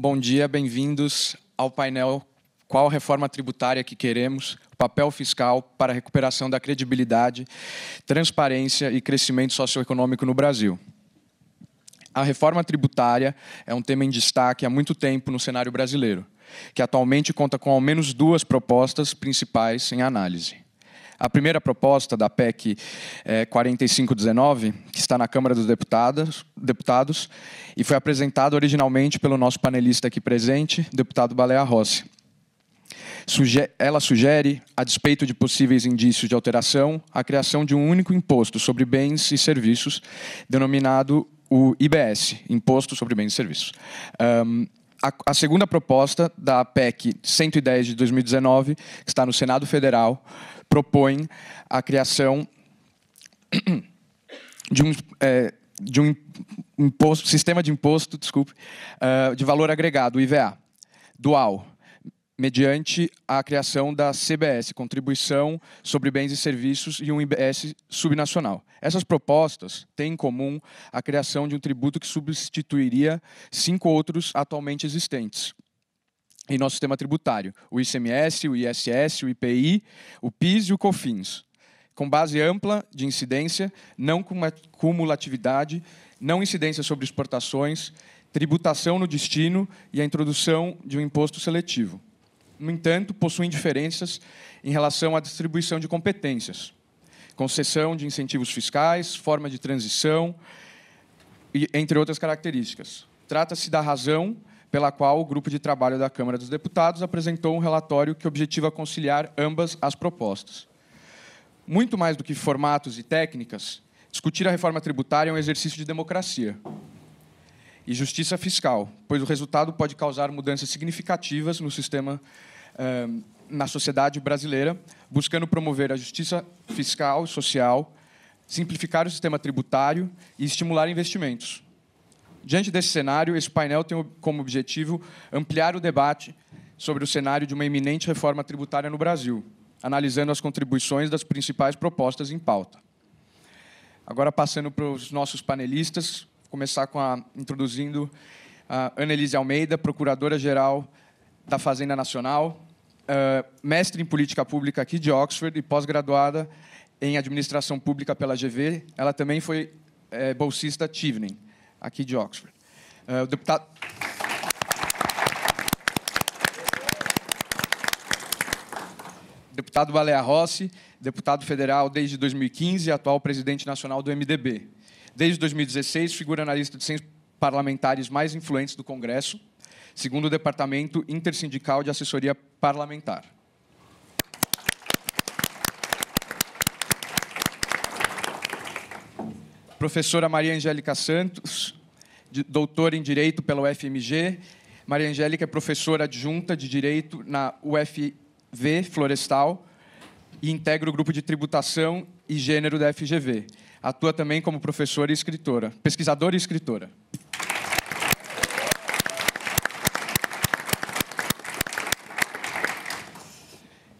Bom dia, bem-vindos ao painel Qual reforma tributária que queremos? O papel fiscal para a recuperação da credibilidade, transparência e crescimento socioeconômico no Brasil. A reforma tributária é um tema em destaque há muito tempo no cenário brasileiro, que atualmente conta com ao menos duas propostas principais em análise. A primeira proposta da PEC 4519, que está na Câmara dos Deputados e foi apresentada originalmente pelo nosso panelista aqui presente, deputado Baleia Rossi. Ela sugere, a despeito de possíveis indícios de alteração, a criação de um único imposto sobre bens e serviços, denominado o IBS, Imposto sobre Bens e Serviços. A segunda proposta da PEC 110 de 2019, que está no Senado Federal, propõe a criação de um sistema de imposto, de valor agregado, IVA, dual, mediante a criação da CBS, Contribuição sobre Bens e Serviços, e um IBS subnacional. Essas propostas têm em comum a criação de um tributo que substituiria 5 outros atualmente existentes em nosso sistema tributário: o ICMS, o ISS, o IPI, o PIS e o COFINS, com base ampla de incidência, não cumulatividade, não incidência sobre exportações, tributação no destino e a introdução de um imposto seletivo. No entanto, possuem diferenças em relação à distribuição de competências, concessão de incentivos fiscais, forma de transição, entre outras características. Trata-se da razão pela qual o grupo de trabalho da Câmara dos Deputados apresentou um relatório que objetiva conciliar ambas as propostas. Muito mais do que formatos e técnicas, discutir a reforma tributária é um exercício de democracia e justiça fiscal, pois o resultado pode causar mudanças significativas no sistema, na sociedade brasileira, buscando promover a justiça fiscal e social, simplificar o sistema tributário e estimular investimentos. Diante desse cenário, esse painel tem como objetivo ampliar o debate sobre o cenário de uma iminente reforma tributária no Brasil, analisando as contribuições das principais propostas em pauta. Agora, passando para os nossos panelistas, vou começar introduzindo a Annelise Almeida, Procuradora-Geral da Fazenda Nacional, mestre em Política Pública aqui de Oxford e pós-graduada em Administração Pública pela GV. Ela também foi bolsista Chevening, aqui de Oxford. O deputado Baleia Rossi, deputado federal desde 2015 e atual presidente nacional do MDB. Desde 2016, figura na lista de 100 parlamentares mais influentes do Congresso, segundo o Departamento Intersindical de Assessoria Parlamentar. Professora Maria Angélica Santos, doutora em Direito pela UFMG. Maria Angélica é professora adjunta de Direito na UFV Florestal e integra o grupo de Tributação e Gênero da FGV. Atua também como professora e escritora, pesquisadora e escritora.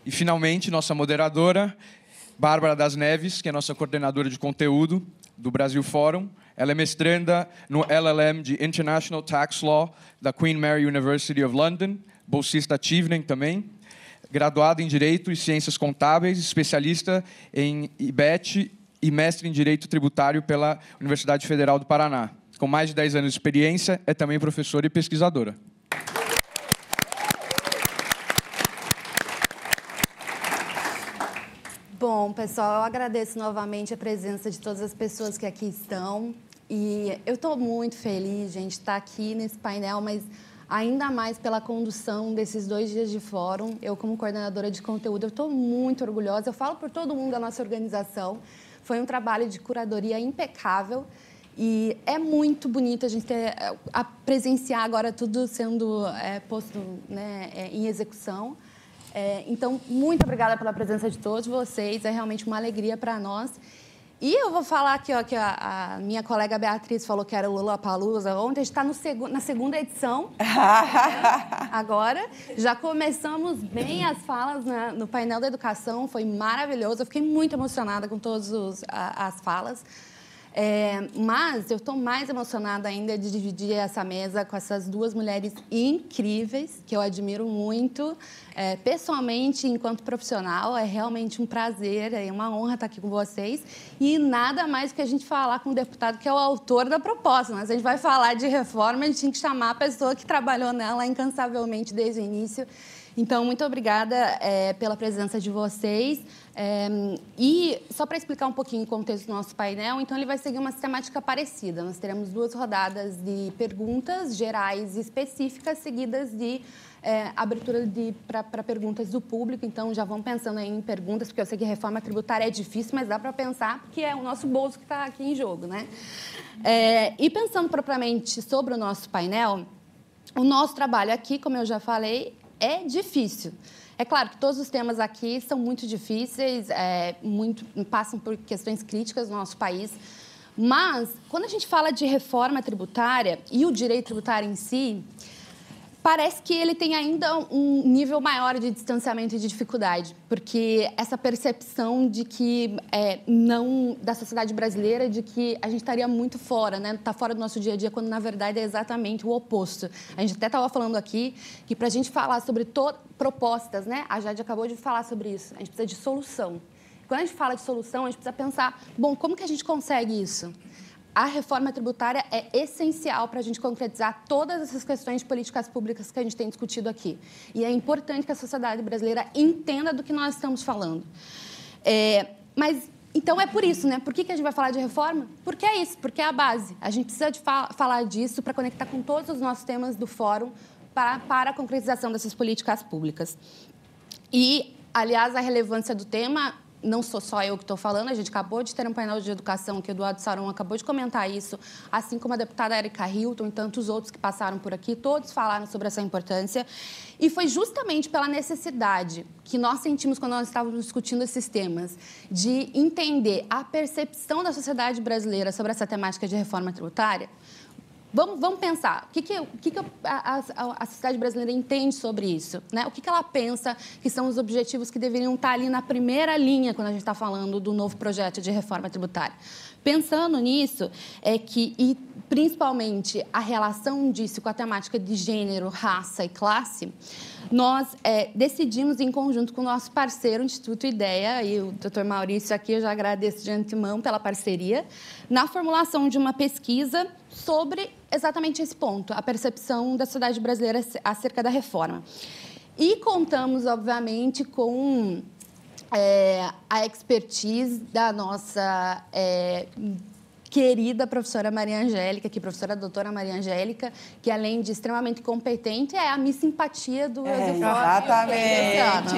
E, finalmente, nossa moderadora, Bárbara das Neves, que é nossa coordenadora de conteúdo do Brasil Fórum. Ela é mestranda no LLM de International Tax Law da Queen Mary University of London, bolsista Chevening também, graduada em Direito e Ciências Contábeis, especialista em IBET e mestre em Direito Tributário pela Universidade Federal do Paraná. Com mais de 10 anos de experiência, é também professora e pesquisadora. Bom, pessoal, eu agradeço novamente a presença de todas as pessoas que aqui estão. E eu estou muito feliz, gente, de estar aqui nesse painel, mas ainda mais pela condução desses 2 dias de fórum. Eu, como coordenadora de conteúdo, eu estou muito orgulhosa. Eu falo por todo mundo da nossa organização. Foi um trabalho de curadoria impecável. E é muito bonito a gente presenciar agora tudo sendo posto, né, em execução. Então, muito obrigada pela presença de todos vocês. É realmente uma alegria para nós. E eu vou falar aqui, ó, que a minha colega Beatriz falou que era o Lollapalooza. Ontem a gente está na segunda edição. Agora, já começamos bem as falas no painel da educação. Foi maravilhoso. Eu fiquei muito emocionada com todas as falas. Mas eu estou mais emocionada ainda de dividir essa mesa com essas duas mulheres incríveis, que eu admiro muito. Pessoalmente, enquanto profissional, é realmente um prazer, é uma honra estar aqui com vocês. E nada mais que a gente falar com o deputado, que é o autor da proposta. Mas a gente vai falar de reforma, a gente tem que chamar a pessoa que trabalhou nela incansavelmente desde o início. Então, muito obrigada pela presença de vocês. E só para explicar um pouquinho o contexto do nosso painel, então ele vai seguir uma sistemática parecida. Nós teremos 2 rodadas de perguntas gerais e específicas, seguidas de abertura para perguntas do público. Então, já vão pensando aí em perguntas, porque eu sei que reforma tributária é difícil, mas dá para pensar que é o nosso bolso que está aqui em jogo, né? E pensando propriamente sobre o nosso painel, o nosso trabalho aqui, como eu já falei, é difícil. É claro que todos os temas aqui são muito difíceis, passam por questões críticas no nosso país, mas quando a gente fala de reforma tributária e o direito tributário em si, parece que ele tem ainda um nível maior de distanciamento e de dificuldade, porque essa percepção de que da sociedade brasileira, de que a gente estaria muito fora, né? Está fora do nosso dia a dia, quando na verdade é exatamente o oposto. A gente até estava falando aqui que para a gente falar sobre propostas, né? A Jade acabou de falar sobre isso. A gente precisa de solução. Quando a gente fala de solução, a gente precisa pensar, bom, como que a gente consegue isso? A reforma tributária é essencial para a gente concretizar todas essas questões de políticas públicas que a gente tem discutido aqui. E é importante que a sociedade brasileira entenda do que nós estamos falando. Mas, então, é por isso, né? Por que a gente vai falar de reforma? Porque é isso, porque é a base. A gente precisa de falar disso para conectar com todos os nossos temas do fórum para a concretização dessas políticas públicas. E, aliás, a relevância do tema... Não sou só eu que estou falando, a gente acabou de ter um painel de educação que o Eduardo Saron acabou de comentar isso, assim como a deputada Erika Hilton e tantos outros que passaram por aqui, todos falaram sobre essa importância. E foi justamente pela necessidade que nós sentimos quando nós estávamos discutindo esses temas, de entender a percepção da sociedade brasileira sobre essa temática de reforma tributária. Vamos pensar, o que a sociedade brasileira entende sobre isso, né? O que ela pensa que são os objetivos que deveriam estar ali na primeira linha quando a gente está falando do novo projeto de reforma tributária. Pensando nisso, e principalmente a relação disso com a temática de gênero, raça e classe, nós decidimos, em conjunto com o nosso parceiro, o Instituto IDEA, e o Dr. Maurício aqui, eu já agradeço de antemão pela parceria, na formulação de uma pesquisa sobre exatamente esse ponto, a percepção da sociedade brasileira acerca da reforma. E contamos, obviamente, com a expertise da nossa querida professora Maria Angélica, professora doutora Maria Angélica, que além de extremamente competente, é a Miss Simpatia do exatamente.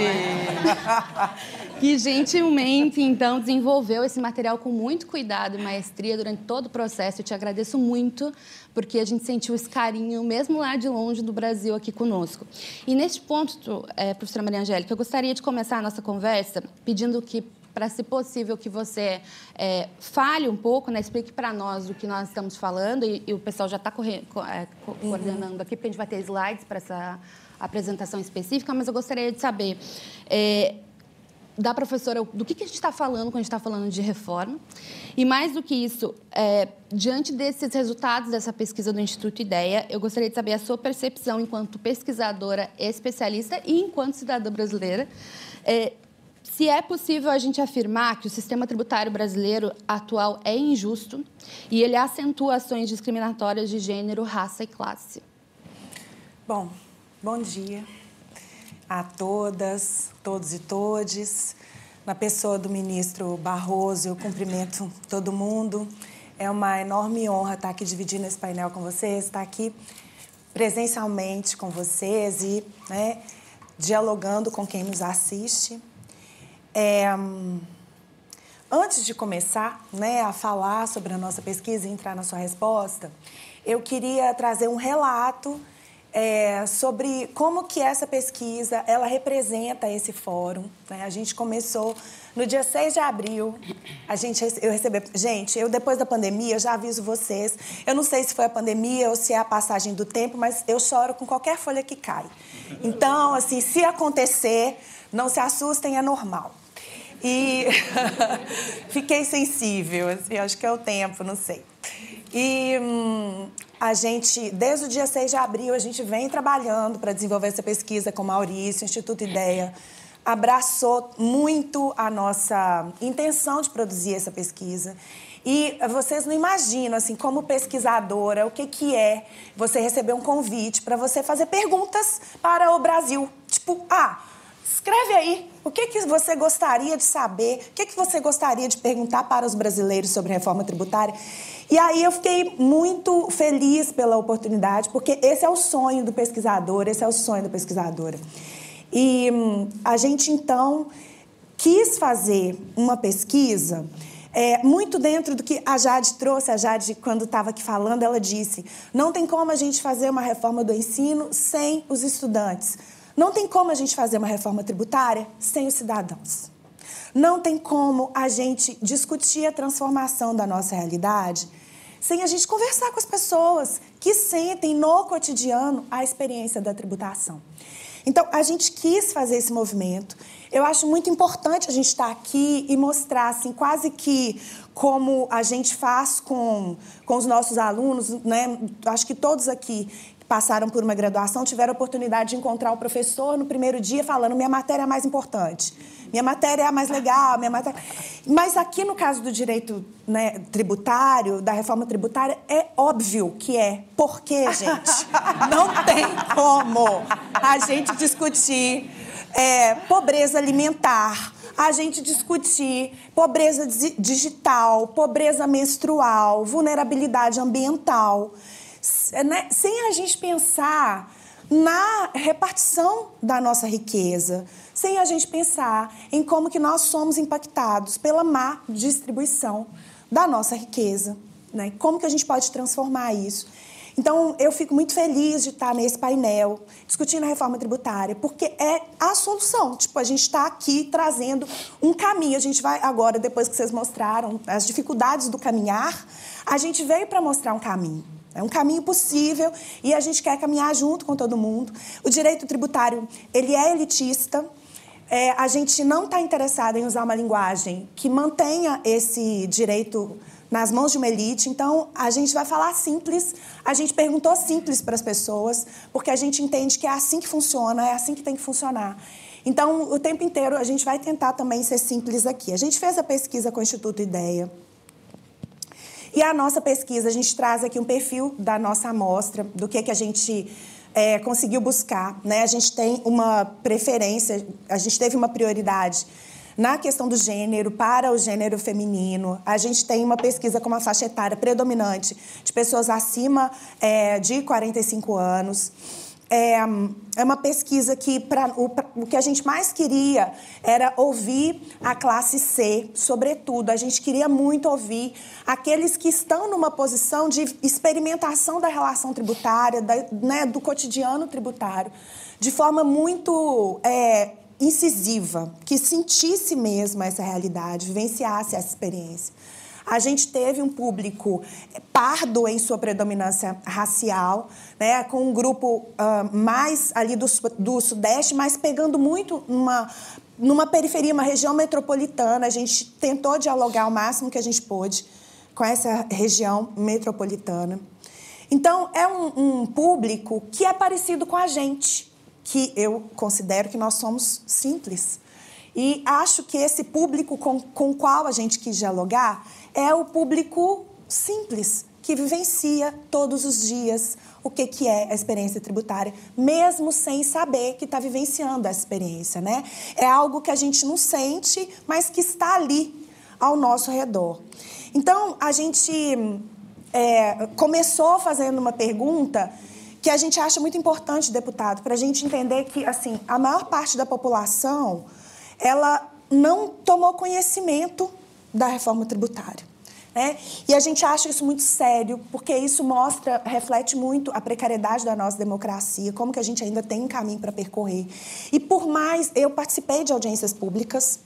Que gentilmente, então, desenvolveu esse material com muito cuidado e maestria durante todo o processo. Eu te agradeço muito, porque a gente sentiu esse carinho, mesmo lá de longe do Brasil, aqui conosco. E neste ponto, professora Maria Angélica, eu gostaria de começar a nossa conversa pedindo que, para, se possível, que você fale um pouco, né, explique para nós o que nós estamos falando, e o pessoal já está coordenando aqui, porque a gente vai ter slides para essa apresentação específica, mas eu gostaria de saber da professora do que a gente está falando quando a gente está falando de reforma, e mais do que isso, diante desses resultados dessa pesquisa do Instituto IDEA, eu gostaria de saber a sua percepção enquanto pesquisadora especialista e enquanto cidadã brasileira, se é possível a gente afirmar que o sistema tributário brasileiro atual é injusto e ele acentua ações discriminatórias de gênero, raça e classe. Bom dia a todas, todos e todes. Na pessoa do ministro Barroso, eu cumprimento todo mundo. É uma enorme honra estar aqui dividindo esse painel com vocês, estar aqui presencialmente com vocês e dialogando com quem nos assiste. Antes de começar a falar sobre a nossa pesquisa e entrar na sua resposta, eu queria trazer um relato sobre como que essa pesquisa ela representa esse fórum. A gente começou no dia 6 de abril. Eu recebi... Gente, depois da pandemia, eu já aviso vocês, eu não sei se foi a pandemia ou se é a passagem do tempo, mas eu choro com qualquer folha que cai. Então, assim, se acontecer, não se assustem, é normal. E fiquei sensível, assim, acho que é o tempo, não sei. E a gente, desde o dia 6 de abril, a gente vem trabalhando para desenvolver essa pesquisa com o Maurício, o Instituto Ideia. Abraçou muito a nossa intenção de produzir essa pesquisa. E vocês não imaginam, assim, como pesquisadora, o que é você receber um convite para você fazer perguntas para o Brasil. Tipo, escreve aí, o que você gostaria de saber, o que você gostaria de perguntar para os brasileiros sobre a reforma tributária. E aí eu fiquei muito feliz pela oportunidade, porque esse é o sonho do pesquisador, esse é o sonho da pesquisadora. E a gente, então, quis fazer uma pesquisa muito dentro do que a Jade trouxe. A Jade, quando estava aqui falando, ela disse: não tem como a gente fazer uma reforma do ensino sem os estudantes. Não tem como a gente fazer uma reforma tributária sem os cidadãos. Não tem como a gente discutir a transformação da nossa realidade sem a gente conversar com as pessoas que sentem no cotidiano a experiência da tributação. Então, a gente quis fazer esse movimento. Eu acho muito importante a gente estar aqui e mostrar, assim, quase que como a gente faz com os nossos alunos, né? Acho que todos aqui passaram por uma graduação tiveram a oportunidade de encontrar o professor no primeiro dia falando: minha matéria é a mais importante, minha matéria é a mais legal, minha matéria... Mas aqui no caso do direito, né, tributário, da reforma tributária, é óbvio que é. Por quê, gente? Não tem como a gente discutir pobreza alimentar, a gente discutir pobreza digital, pobreza menstrual, vulnerabilidade ambiental, né, sem a gente pensar na repartição da nossa riqueza, sem a gente pensar em como que nós somos impactados pela má distribuição da nossa riqueza, né? Como que a gente pode transformar isso. Então, eu fico muito feliz de estar nesse painel, discutindo a reforma tributária, porque é a solução. Tipo, a gente está aqui trazendo um caminho. A gente vai agora, depois que vocês mostraram as dificuldades do caminhar, a gente veio para mostrar um caminho. É um caminho possível e a gente quer caminhar junto com todo mundo. O direito tributário, ele é elitista. A gente não está interessado em usar uma linguagem que mantenha esse direito nas mãos de uma elite. Então, a gente vai falar simples. A gente perguntou simples para as pessoas, porque a gente entende que é assim que funciona, é assim que tem que funcionar. Então, o tempo inteiro, a gente vai tentar também ser simples aqui. A gente fez a pesquisa com o Instituto Ideia. E a nossa pesquisa, a gente traz aqui um perfil da nossa amostra, do que a gente conseguiu buscar, né? A gente tem uma preferência, a gente teve uma prioridade na questão do gênero, para o gênero feminino. A gente tem uma pesquisa com uma faixa etária predominante de pessoas acima de 45 anos. É uma pesquisa que o que a gente mais queria era ouvir a classe C, sobretudo. A gente queria muito ouvir aqueles que estão numa posição de experimentação da relação tributária, né, do cotidiano tributário, de forma muito incisiva, que sentisse mesmo essa realidade, vivenciasse essa experiência. A gente teve um público pardo em sua predominância racial, né, com um grupo mais ali do Sudeste, mas pegando muito numa periferia, uma região metropolitana. A gente tentou dialogar o máximo que a gente pôde com essa região metropolitana. Então, é um público que é parecido com a gente, que eu considero que nós somos simples. E acho que esse público com o qual a gente quis dialogar é o público simples, que vivencia todos os dias o que é a experiência tributária, mesmo sem saber que está vivenciando essa experiência, né? É algo que a gente não sente, mas que está ali, ao nosso redor. Então, a gente começou fazendo uma pergunta que a gente acha muito importante, deputado, para a gente entender que, assim, a maior parte da população, ela não tomou conhecimento da reforma tributária, né? E a gente acha isso muito sério, porque isso reflete muito a precariedade da nossa democracia, como que a gente ainda tem um caminho para percorrer. E por mais, eu participei de audiências públicas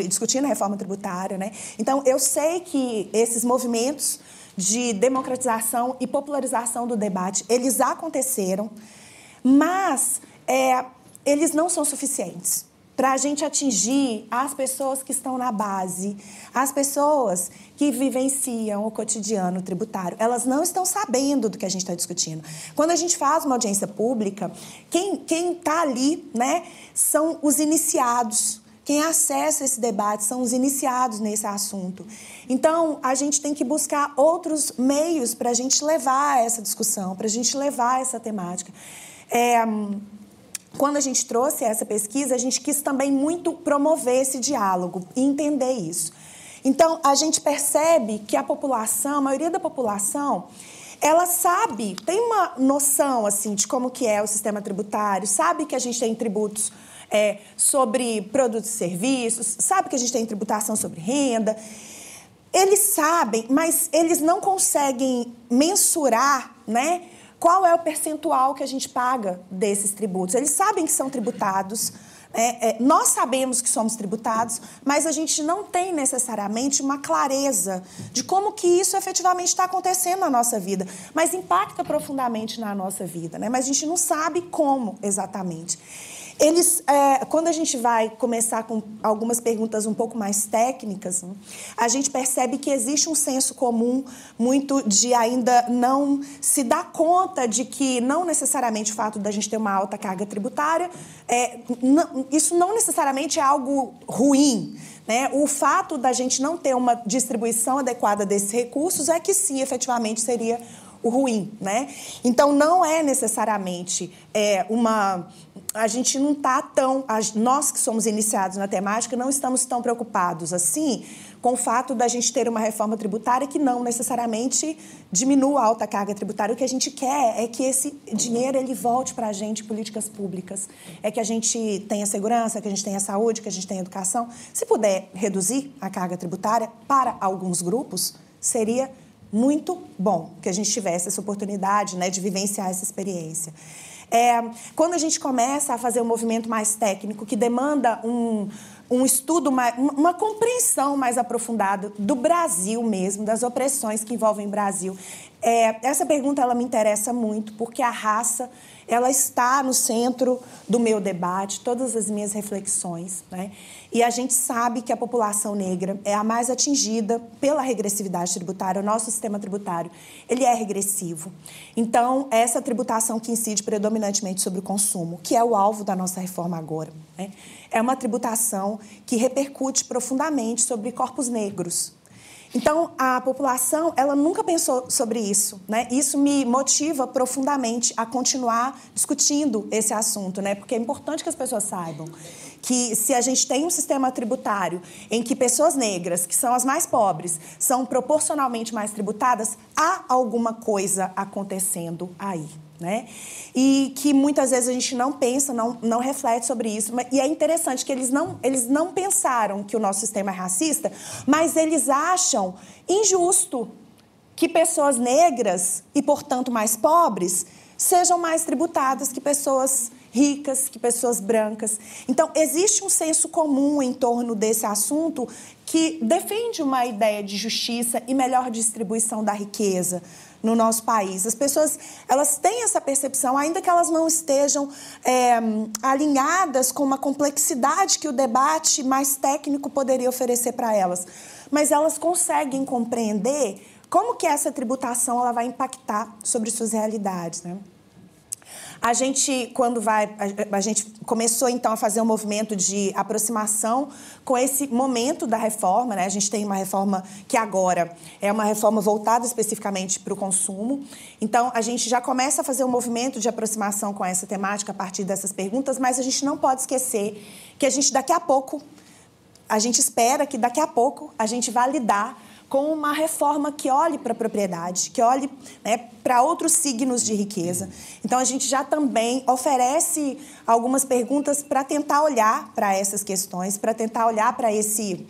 discutindo a reforma tributária, né? Então, eu sei que esses movimentos de democratização e popularização do debate, eles aconteceram, mas eles não são suficientes. para a gente atingir as pessoas que estão na base, as pessoas que vivenciam o cotidiano tributário. Elas não estão sabendo do que a gente está discutindo. Quando a gente faz uma audiência pública, quem está ali, né, são os iniciados. Quem acessa esse debate são os iniciados nesse assunto. Então, a gente tem que buscar outros meios para a gente levar essa discussão, para a gente levar essa temática. Quando a gente trouxe essa pesquisa, a gente quis também muito promover esse diálogo e entender isso. Então, a gente percebe que a população, a maioria da população, ela sabe, tem uma noção assim, de como que é o sistema tributário, sabe que a gente tem tributos sobre produtos e serviços, sabe que a gente tem tributação sobre renda. Eles sabem, mas eles não conseguem mensurar, né, qual é o percentual que a gente paga desses tributos. Eles sabem que são tributados, nós sabemos que somos tributados, mas a gente não tem necessariamente uma clareza de como que isso efetivamente está acontecendo na nossa vida, mas impacta profundamente na nossa vida, né? Mas a gente não sabe como exatamente. Quando a gente vai começar com algumas perguntas um pouco mais técnicas, né, a gente percebe que existe um senso comum muito de ainda não se dar conta de que não necessariamente o fato da gente ter uma alta carga tributária, isso não necessariamente é algo ruim, né? O fato da gente não ter uma distribuição adequada desses recursos é que sim, efetivamente seria o ruim, né? Então, não é necessariamente a gente não está tão... Nós que somos iniciados na temática não estamos tão preocupados assim com o fato da gente ter uma reforma tributária que não necessariamente diminua a alta carga tributária. O que a gente quer é que esse dinheiro ele volte para a gente em políticas públicas. É que a gente tenha segurança, que a gente tenha saúde, que a gente tenha educação. Se puder reduzir a carga tributária para alguns grupos, seria muito bom que a gente tivesse essa oportunidade, né, de vivenciar essa experiência. Quando a gente começa a fazer um movimento mais técnico, que demanda um estudo, uma compreensão mais aprofundada do Brasil mesmo, das opressões que envolvem o Brasil, essa pergunta ela me interessa muito, porque a raça ela está no centro do meu debate, todas as minhas reflexões, né? E a gente sabe que a população negra é a mais atingida pela regressividade tributária. O nosso sistema tributário, ele é regressivo. Então, essa tributação que incide predominantemente sobre o consumo, que é o alvo da nossa reforma agora, né? É uma tributação que repercute profundamente sobre corpos negros. Então, a população, ela nunca pensou sobre isso, né? Isso me motiva profundamente a continuar discutindo esse assunto, né? Porque é importante que as pessoas saibam que se a gente tem um sistema tributário em que pessoas negras, que são as mais pobres, são proporcionalmente mais tributadas, há alguma coisa acontecendo aí, né? E que muitas vezes a gente não pensa, não reflete sobre isso. E é interessante que eles não pensaram que o nosso sistema é racista, mas eles acham injusto que pessoas negras e, portanto, mais pobres sejam mais tributadas que pessoas ricas, que pessoas brancas. Então, existe um senso comum em torno desse assunto que defende uma ideia de justiça e melhor distribuição da riqueza no nosso país. As pessoas, elas têm essa percepção, ainda que elas não estejam alinhadas com uma complexidade que o debate mais técnico poderia oferecer para elas. Mas elas conseguem compreender como que essa tributação ela vai impactar sobre suas realidades, né? A gente começou, então, a fazer um movimento de aproximação com esse momento da reforma, né? A gente tem uma reforma que agora é uma reforma voltada especificamente para o consumo. Então, a gente já começa a fazer um movimento de aproximação com essa temática a partir dessas perguntas, mas a gente não pode esquecer que a gente espera que daqui a pouco a gente vá lidar com uma reforma que olhe para a propriedade, que olhe, né, para outros signos de riqueza. Então, a gente já também oferece algumas perguntas para tentar olhar para essas questões, para tentar olhar para esse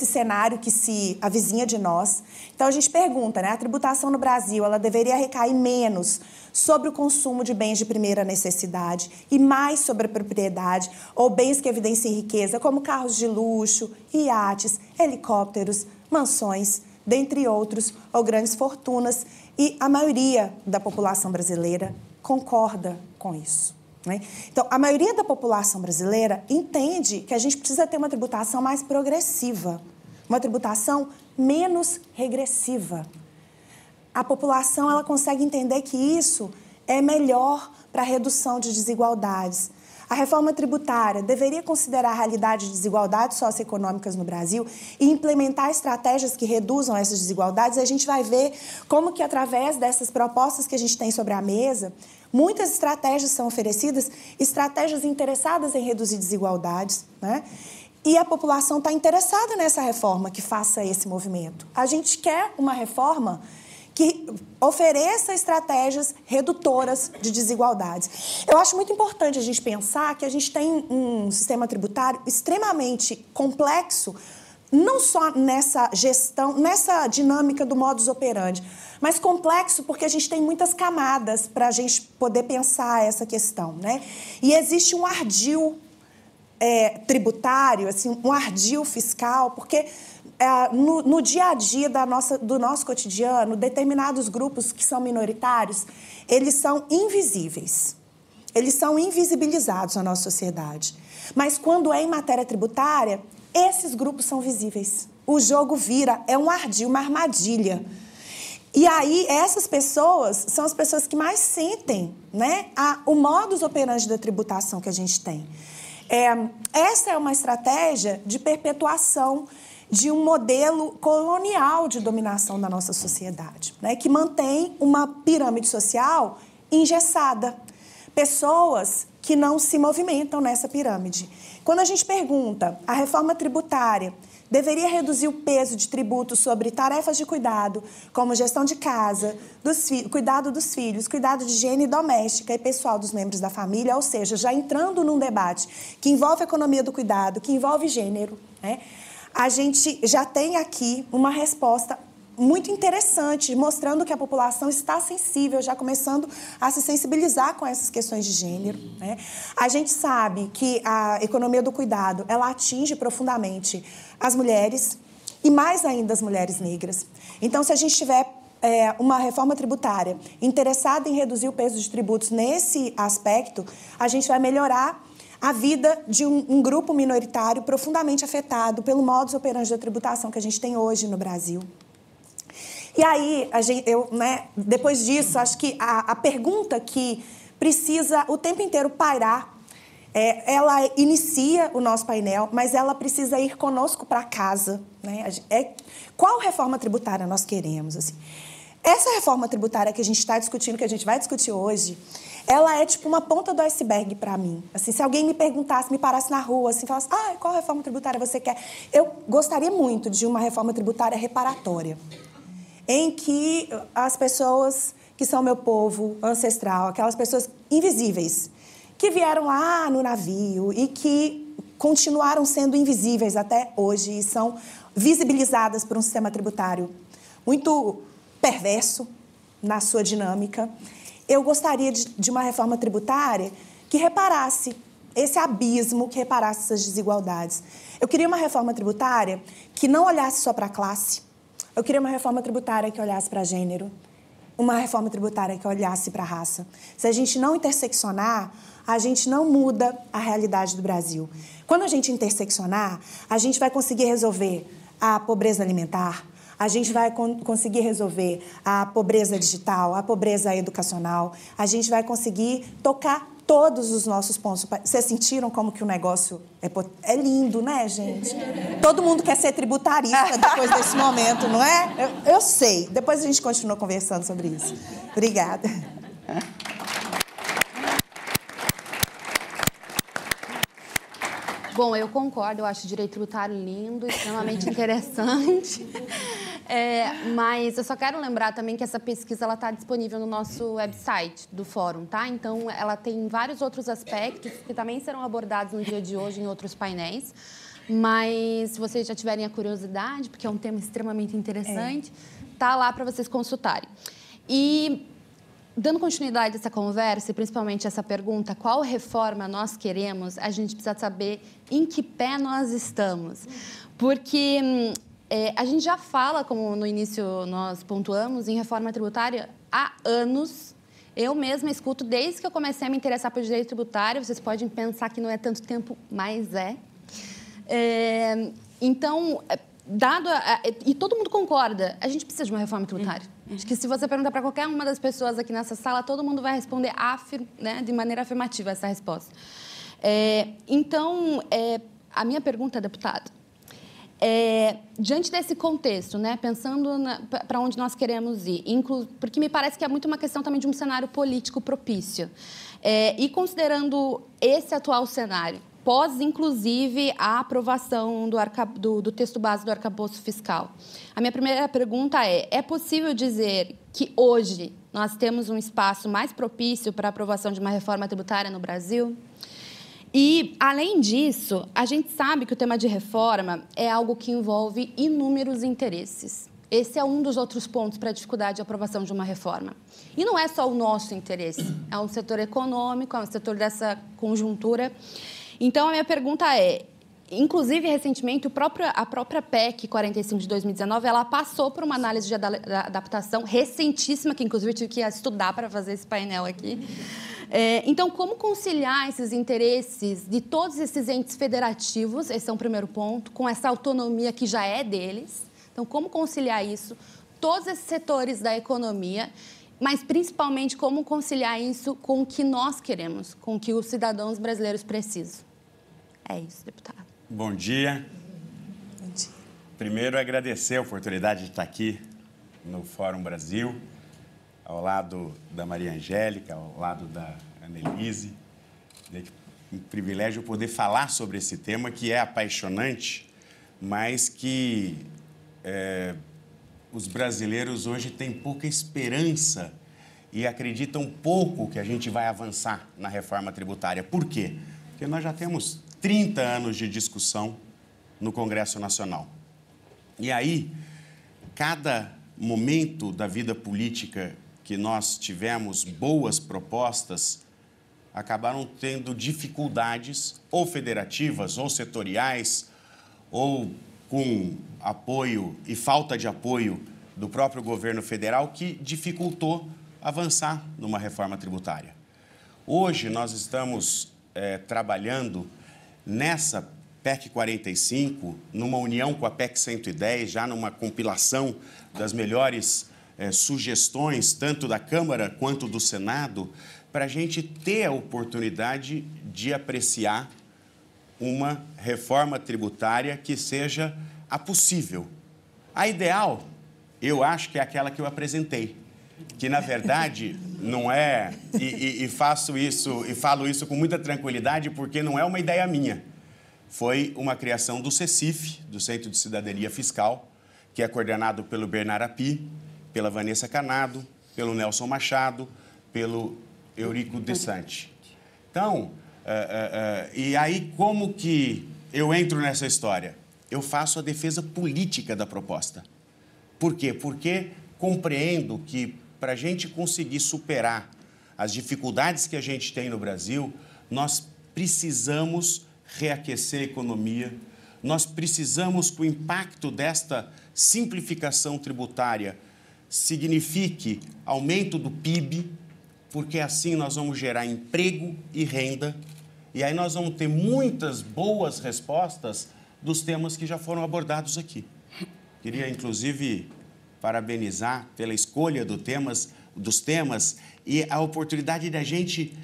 cenário que se avizinha de nós. Então, a gente pergunta, né, a tributação no Brasil, ela deveria recair menos sobre o consumo de bens de primeira necessidade e mais sobre a propriedade ou bens que evidenciem riqueza, como carros de luxo, iates, helicópteros, mansões, dentre outros, ou grandes fortunas. E a maioria da população brasileira concorda com isso. né? Então, a maioria da população brasileira entende que a gente precisa ter uma tributação mais progressiva, uma tributação menos regressiva. A população ela consegue entender que isso é melhor para a redução de desigualdades. A reforma tributária deveria considerar a realidade de desigualdades socioeconômicas no Brasil e implementar estratégias que reduzam essas desigualdades. A gente vai ver como que, através dessas propostas que a gente tem sobre a mesa, muitas estratégias são oferecidas, estratégias interessadas em reduzir desigualdades, né? E a população está interessada nessa reforma que faça esse movimento. A gente quer uma reforma que ofereça estratégias redutoras de desigualdades. Eu acho muito importante a gente pensar que a gente tem um sistema tributário extremamente complexo, não só nessa gestão, nessa dinâmica do modus operandi, mas complexo porque a gente tem muitas camadas para a gente poder pensar essa questão, né? E existe um ardil tributário, assim, um ardil fiscal, porque no dia a dia do nosso cotidiano, determinados grupos que são minoritários, eles são invisíveis. Eles são invisibilizados na nossa sociedade. Mas quando é em matéria tributária, esses grupos são visíveis. O jogo vira, é um ardil, uma armadilha. E aí, essas pessoas são as pessoas que mais sentem, né, o modus operandi da tributação que a gente tem. Essa é uma estratégia de perpetuação de um modelo colonial de dominação da nossa sociedade, né, que mantém uma pirâmide social engessada. Pessoas que não se movimentam nessa pirâmide. Quando a gente pergunta, a reforma tributária deveria reduzir o peso de tributos sobre tarefas de cuidado, como gestão de casa, cuidado dos filhos, cuidado de higiene doméstica e pessoal dos membros da família, ou seja, já entrando num debate que envolve a economia do cuidado, que envolve gênero, né? A gente já tem aqui uma resposta muito interessante, mostrando que a população está sensível, já começando a se sensibilizar com essas questões de gênero, né? A gente sabe que a economia do cuidado, ela atinge profundamente as mulheres e mais ainda as mulheres negras. Então, se a gente tiver uma reforma tributária interessada em reduzir o peso de tributos nesse aspecto, a gente vai melhorar a vida de um grupo minoritário profundamente afetado pelo modus operandi da tributação que a gente tem hoje no Brasil. E aí, depois disso, acho que a pergunta que precisa o tempo inteiro pairar, ela inicia o nosso painel, mas ela precisa ir conosco para casa, né? Qual reforma tributária nós queremos? Assim? Essa reforma tributária que a gente está discutindo, que a gente vai discutir hoje, ela é tipo uma ponta do iceberg para mim. Assim, se alguém me perguntasse, me parasse na rua, assim, falasse, qual reforma tributária você quer? Eu gostaria muito de uma reforma tributária reparatória, em que as pessoas que são meu povo ancestral, aquelas pessoas invisíveis, que vieram lá no navio e que continuaram sendo invisíveis até hoje e são visibilizadas por um sistema tributário muito perverso na sua dinâmica. Eu gostaria de uma reforma tributária que reparasse esse abismo, que reparasse essas desigualdades. Eu queria uma reforma tributária que não olhasse só para a classe. Eu queria uma reforma tributária que olhasse para gênero, uma reforma tributária que olhasse para a raça. Se a gente não interseccionar, a gente não muda a realidade do Brasil. Quando a gente interseccionar, a gente vai conseguir resolver a pobreza alimentar, a gente vai conseguir resolver a pobreza digital, a pobreza educacional, a gente vai conseguir tocar todos os nossos pontos. Vocês sentiram como que o negócio é lindo, né, gente? Todo mundo quer ser tributarista depois desse momento, não é? Eu sei. Depois a gente continua conversando sobre isso. Obrigada. Bom, eu concordo, eu acho o direito tributário lindo, extremamente interessante. Mas eu só quero lembrar também que essa pesquisa está disponível no nosso website do Fórum, tá? Então, ela tem vários outros aspectos que também serão abordados no dia de hoje em outros painéis. Mas, se vocês já tiverem a curiosidade, porque é um tema extremamente interessante, tá lá para vocês consultarem. E, dando continuidade a essa conversa, e principalmente essa pergunta, qual reforma nós queremos, a gente precisa saber em que pé nós estamos. Porque a gente já fala, como no início nós pontuamos, em reforma tributária há anos, Eu mesma escuto desde que eu comecei a me interessar por direito tributário. Vocês podem pensar que não é tanto tempo, mas é. Então, e todo mundo concorda, a gente precisa de uma reforma tributária. Acho que se você perguntar para qualquer uma das pessoas aqui nessa sala, todo mundo vai responder de maneira afirmativa essa resposta. Então, a minha pergunta, deputado, diante desse contexto, né, pensando para onde nós queremos ir, porque me parece que é muito uma questão também de um cenário político propício, e considerando esse atual cenário, pós, inclusive, a aprovação do texto base do arcabouço fiscal, a minha primeira pergunta é possível dizer que hoje nós temos um espaço mais propício para a aprovação de uma reforma tributária no Brasil? E, além disso, a gente sabe que o tema de reforma é algo que envolve inúmeros interesses. Esse é um dos outros pontos para a dificuldade de aprovação de uma reforma. E não é só o nosso interesse, é um setor econômico, é um setor dessa conjuntura. Então, a minha pergunta inclusive, recentemente, a própria PEC 45 de 2019, ela passou por uma análise de adaptação recentíssima, que, inclusive, eu tive que estudar para fazer esse painel aqui. Então, como conciliar esses interesses de todos esses entes federativos, esse é um primeiro ponto, com essa autonomia que já é deles? Então, como conciliar isso, todos esses setores da economia, mas, principalmente, como conciliar isso com o que nós queremos, com o que os cidadãos brasileiros precisam? É isso, deputado. Bom dia. Bom dia. Primeiro, agradecer a oportunidade de estar aqui no Fórum Brasil, ao lado da Maria Angélica, ao lado da Annelise. É um privilégio poder falar sobre esse tema que é apaixonante, mas que os brasileiros hoje têm pouca esperança e acreditam pouco que a gente vai avançar na reforma tributária. Por quê? Porque nós já temos 30 anos de discussão no Congresso Nacional. E aí, cada momento da vida política que nós tivemos boas propostas, acabaram tendo dificuldades, ou federativas, ou setoriais, ou com apoio e falta de apoio do próprio governo federal, que dificultou avançar numa reforma tributária. Hoje, nós estamos trabalhando nessa PEC 45, numa união com a PEC 110, já numa compilação das melhores sugestões, tanto da Câmara quanto do Senado, para a gente ter a oportunidade de apreciar uma reforma tributária que seja a possível. A ideal, eu acho que é aquela que eu apresentei, que, na verdade, não é... E faço isso, e falo isso com muita tranquilidade, porque não é uma ideia minha. Foi uma criação do CECIF, do Centro de Cidadania Fiscal, que é coordenado pelo Bernard Api, pela Vanessa Canado, pelo Nelson Machado, pelo Eurico De Santi. Então, e aí como que eu entro nessa história? Eu faço a defesa política da proposta. Por quê? Porque compreendo que, para a gente conseguir superar as dificuldades que a gente tem no Brasil, nós precisamos reaquecer a economia, nós precisamos que o impacto desta simplificação tributária signifique aumento do PIB, porque assim nós vamos gerar emprego e renda, e aí nós vamos ter muitas boas respostas dos temas que já foram abordados aqui. Queria, inclusive, parabenizar pela escolha dos temas e a oportunidade da gente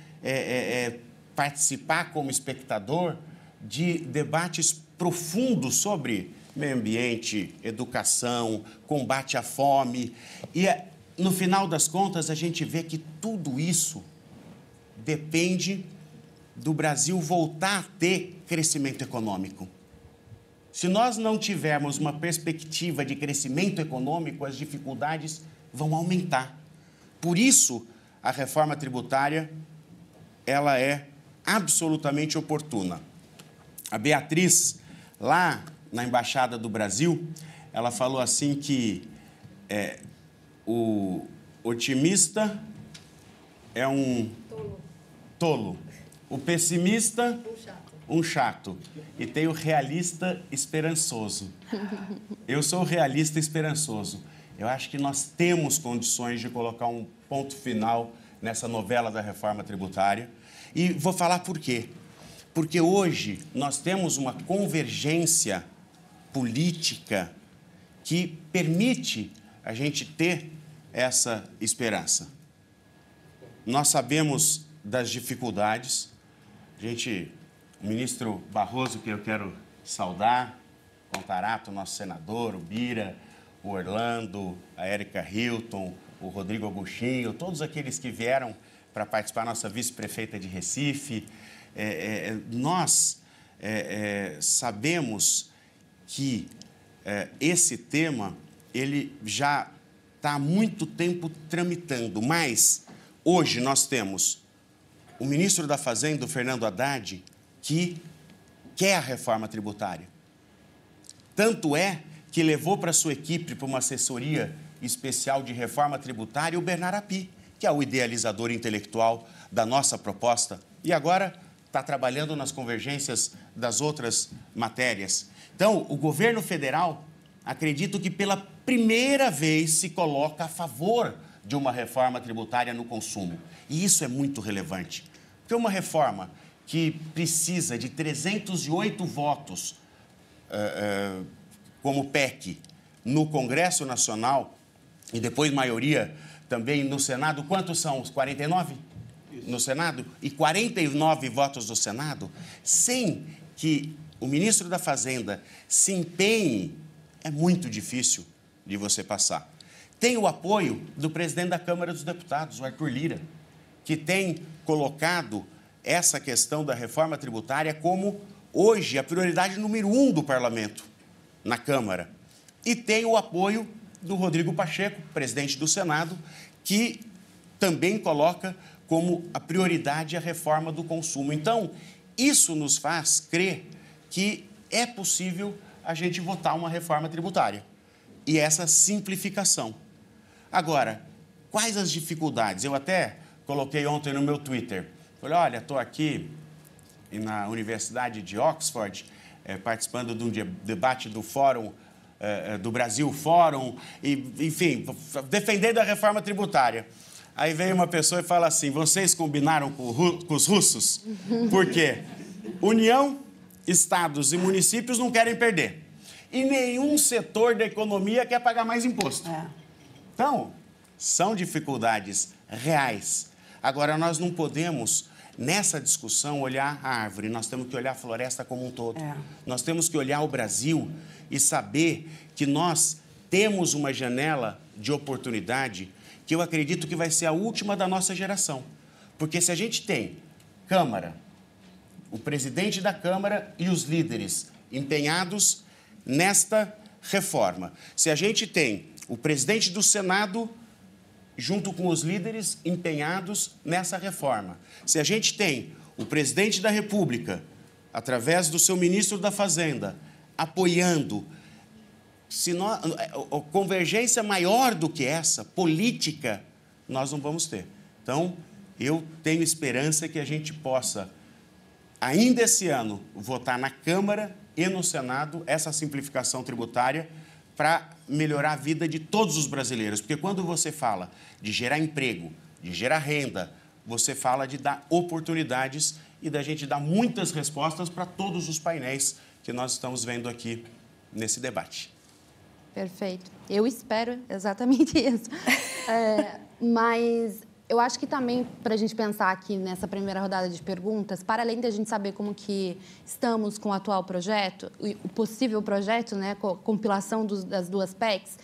participar como espectador de debates profundos sobre meio ambiente, educação, combate à fome. E, no final das contas, a gente vê que tudo isso depende do Brasil voltar a ter crescimento econômico. Se nós não tivermos uma perspectiva de crescimento econômico, as dificuldades vão aumentar. Por isso, a reforma tributária, ela é absolutamente oportuna. A Beatriz, lá na Embaixada do Brasil, ela falou assim que o otimista é um tolo, o pessimista um chato, e tem o realista esperançoso. Eu sou o realista esperançoso. Eu acho que nós temos condições de colocar um ponto final nessa novela da reforma tributária. E vou falar por quê. Porque hoje nós temos uma convergência política que permite a gente ter essa esperança. Nós sabemos das dificuldades. O ministro Barroso, que eu quero saudar, Contarato, nosso senador, o Bira, o Orlando, a Érica Hilton, o Rodrigo Agostinho, todos aqueles que vieram para participar, nossa vice-prefeita de Recife. Nós sabemos que esse tema ele já está há muito tempo tramitando, mas hoje nós temos o ministro da Fazenda, o Fernando Haddad, que quer a reforma tributária. Tanto é que levou para sua equipe, para uma assessoria especial de reforma tributária, o Bernard Api, que é o idealizador intelectual da nossa proposta, e agora está trabalhando nas convergências das outras matérias. Então, o governo federal, acredito que pela primeira vez se coloca a favor de uma reforma tributária no consumo. E isso é muito relevante. Porque uma reforma que precisa de 308 votos como PEC no Congresso Nacional e depois maioria também no Senado, quantos são? Os 49? Isso. No Senado? E 49 votos do Senado, sem que o ministro da Fazenda se empenhe, é muito difícil de você passar. Tem o apoio do presidente da Câmara dos Deputados, o Arthur Lira, que tem colocado essa questão da reforma tributária como, hoje, a prioridade número 1 do parlamento, na Câmara. E tem o apoio do Rodrigo Pacheco, presidente do Senado, que também coloca como a prioridade a reforma do consumo. Então, isso nos faz crer que é possível a gente votar uma reforma tributária e essa simplificação. Agora, quais as dificuldades? Eu até coloquei ontem no meu Twitter. Falei, olha, estou aqui na Universidade de Oxford, participando de um debate do Fórum, do Brasil Fórum, e, enfim, defendendo a reforma tributária. Aí veio uma pessoa e fala assim, vocês combinaram com os russos? Por quê? União, estados e municípios não querem perder. E nenhum setor da economia quer pagar mais imposto. Então, são dificuldades reais. Agora, nós não podemos, nessa discussão, olhar a árvore. Nós temos que olhar a floresta como um todo. Nós temos que olhar o Brasil e saber que nós temos uma janela de oportunidade que eu acredito que vai ser a última da nossa geração. Porque se a gente tem Câmara, o presidente da Câmara e os líderes empenhados nesta reforma, se a gente tem o presidente do Senado junto com os líderes empenhados nessa reforma, se a gente tem o presidente da República, através do seu ministro da Fazenda, apoiando, se nós, convergência maior do que essa, política, nós não vamos ter. Então, eu tenho esperança que a gente possa, ainda esse ano, votar na Câmara e no Senado essa simplificação tributária para melhorar a vida de todos os brasileiros. Porque quando você fala de gerar emprego, de gerar renda, você fala de dar oportunidades e da gente dar muitas respostas para todos os painéis que nós estamos vendo aqui nesse debate. Perfeito. Eu espero exatamente isso. Mas eu acho que também, para a gente pensar aqui nessa primeira rodada de perguntas, para além da gente saber como que estamos com o atual projeto, o possível projeto, né, compilação das duas PECs,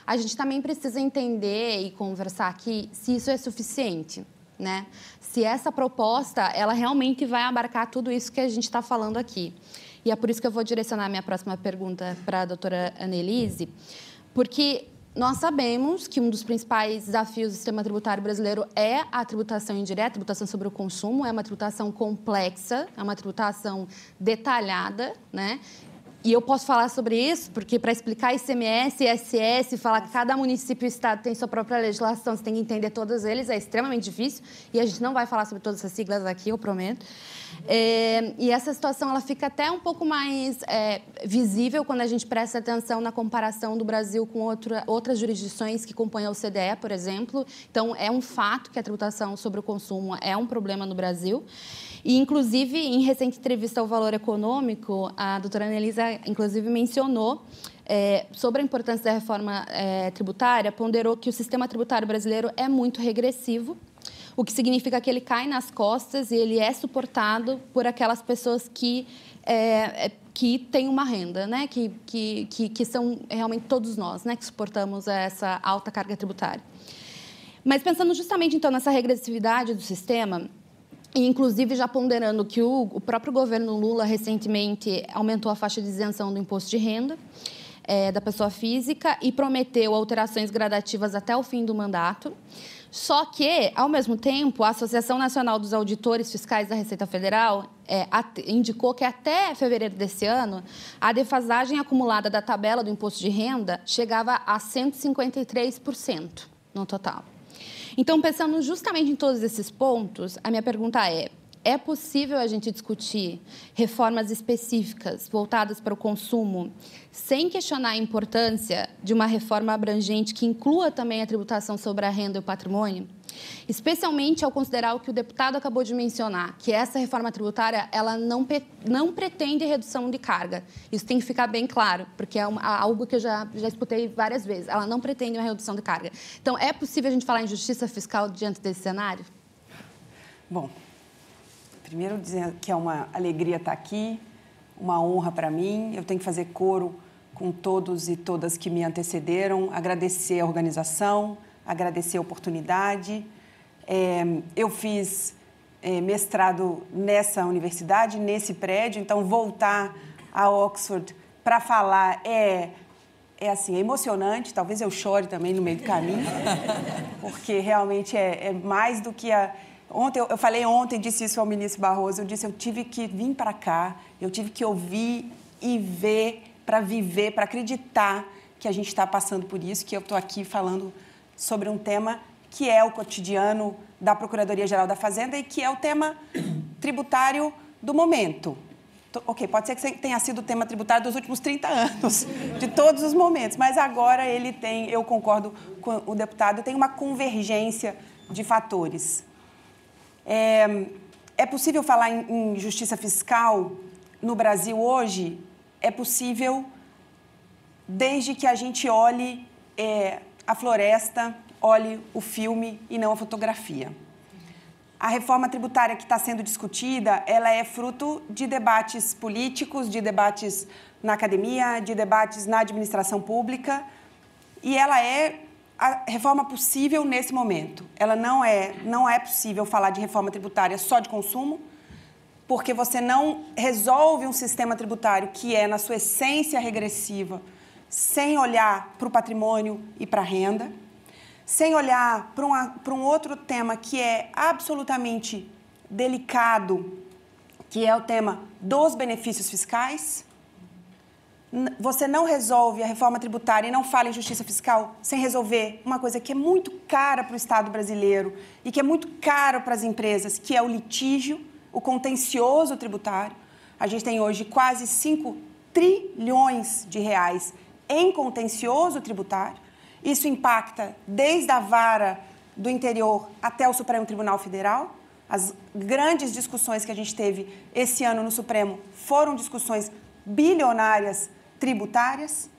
a gente também precisa entender e conversar aqui se isso é suficiente, né? Se essa proposta, ela realmente vai abarcar tudo isso que a gente está falando aqui. E é por isso que eu vou direcionar a minha próxima pergunta para a doutora Annelise, porque nós sabemos que um dos principais desafios do sistema tributário brasileiro é a tributação indireta, a tributação sobre o consumo, é uma tributação complexa, é uma tributação detalhada, né? E eu posso falar sobre isso, porque para explicar ICMS, ISS, falar que cada município e estado tem sua própria legislação, você tem que entender todos eles, é extremamente difícil. E a gente não vai falar sobre todas essas siglas aqui, eu prometo. E essa situação ela fica até um pouco mais visível quando a gente presta atenção na comparação do Brasil com outras jurisdições que compõem a OCDE, por exemplo. Então, é um fato que a tributação sobre o consumo é um problema no Brasil. E, inclusive, em recente entrevista ao Valor Econômico, a doutora Anelisa, inclusive, mencionou sobre a importância da reforma tributária, ponderou que o sistema tributário brasileiro é muito regressivo, o que significa que ele cai nas costas e ele é suportado por aquelas pessoas que têm uma renda, né? que são realmente todos nós, né? Que suportamos essa alta carga tributária. Mas pensando justamente, então, nessa regressividade do sistema, e, inclusive, já ponderando que o próprio governo Lula, recentemente, aumentou a faixa de isenção do imposto de renda da pessoa física e prometeu alterações gradativas até o fim do mandato. Só que, ao mesmo tempo, a Associação Nacional dos Auditores Fiscais da Receita Federal indicou que até fevereiro desse ano, a defasagem acumulada da tabela do imposto de renda chegava a 153% no total. Então, pensando justamente em todos esses pontos, a minha pergunta é possível a gente discutir reformas específicas voltadas para o consumo sem questionar a importância de uma reforma abrangente que inclua também a tributação sobre a renda e o patrimônio? Especialmente ao considerar o que o deputado acabou de mencionar, que essa reforma tributária ela não pretende redução de carga. Isso tem que ficar bem claro, porque é algo que eu já escutei várias vezes. Ela não pretende uma redução de carga. Então, é possível a gente falar em justiça fiscal diante desse cenário? Bom, primeiro dizer que é uma alegria estar aqui, uma honra para mim. Eu tenho que fazer coro com todos e todas que me antecederam, agradecer a organização, agradecer a oportunidade. Eu fiz mestrado nessa universidade, nesse prédio, então voltar a Oxford para falar assim, é emocionante, talvez eu chore também no meio do caminho, porque realmente é mais do que eu falei ontem, disse isso ao ministro Barroso, eu tive que vir para cá, eu tive que ouvir e ver, para viver, para acreditar que a gente está passando por isso, que eu estou aqui falando sobre um tema que é o cotidiano da Procuradoria-Geral da Fazenda e que é o tema tributário do momento. Ok, pode ser que tenha sido o tema tributário dos últimos 30 anos, de todos os momentos, mas agora ele tem, eu concordo com o deputado, tem uma convergência de fatores. É possível falar em justiça fiscal no Brasil hoje? É possível desde que a gente olhe a floresta, olhe o filme e não a fotografia. A reforma tributária que está sendo discutida, ela é fruto de debates políticos, de debates na academia, de debates na administração pública, e ela é a reforma possível nesse momento. Ela não é possível falar de reforma tributária só de consumo, porque você não resolve um sistema tributário que é, na sua essência, regressiva, sem olhar para o patrimônio e para a renda, sem olhar para um outro tema que é absolutamente delicado, que é o tema dos benefícios fiscais. Você não resolve a reforma tributária e não fala em justiça fiscal sem resolver uma coisa que é muito cara para o Estado brasileiro e que é muito caro para as empresas, que é o litígio, o contencioso tributário. A gente tem hoje quase 5 trilhões de reais em contencioso tributário. Isso impacta desde a vara do interior até o Supremo Tribunal Federal. As grandes discussões que a gente teve esse ano no Supremo foram discussões bilionárias tributárias.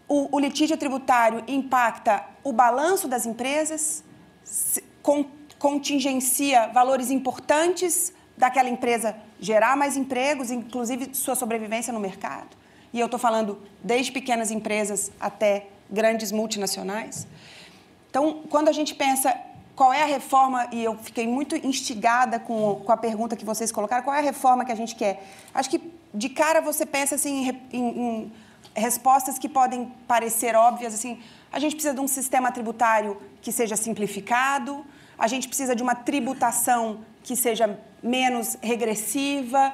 O litígio tributário impacta o balanço das empresas, contingencia valores importantes daquela empresa gerar mais empregos, inclusive sua sobrevivência no mercado. E eu estou falando desde pequenas empresas até grandes multinacionais. Então, quando a gente pensa qual é a reforma, e eu fiquei muito instigada com a pergunta que vocês colocaram, qual é a reforma que a gente quer? Acho que, de cara, você pensa assim, em respostas que podem parecer óbvias, assim, a gente precisa de um sistema tributário que seja simplificado, a gente precisa de uma tributação que seja menos regressiva,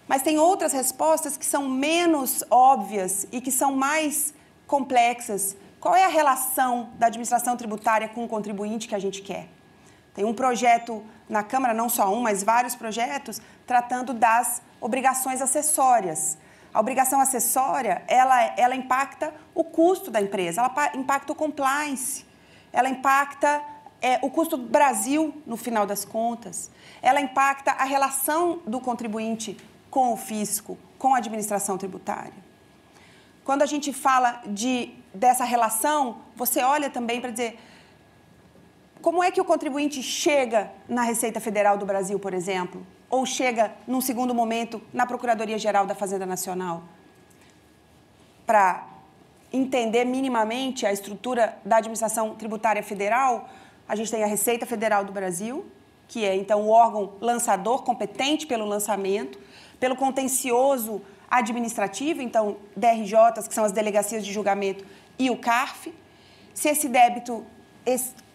Mas tem outras respostas que são menos óbvias e que são mais complexas. Qual é a relação da administração tributária com o contribuinte que a gente quer? Tem um projeto na Câmara, não só um, mas vários projetos, tratando das obrigações acessórias. A obrigação acessória, ela impacta o custo da empresa, ela impacta o compliance, ela impacta o custo do Brasil, no final das contas, ela impacta a relação do contribuinte com o fisco, com a administração tributária. Quando a gente fala dessa relação, você olha também para dizer como é que o contribuinte chega na Receita Federal do Brasil, por exemplo, ou chega, num segundo momento, na Procuradoria-Geral da Fazenda Nacional, para entender minimamente a estrutura da administração tributária federal. A gente tem a Receita Federal do Brasil, que é, então, o órgão lançador, competente pelo lançamento, pelo contencioso administrativo, então, DRJs, que são as delegacias de julgamento, e o CARF. Se esse débito,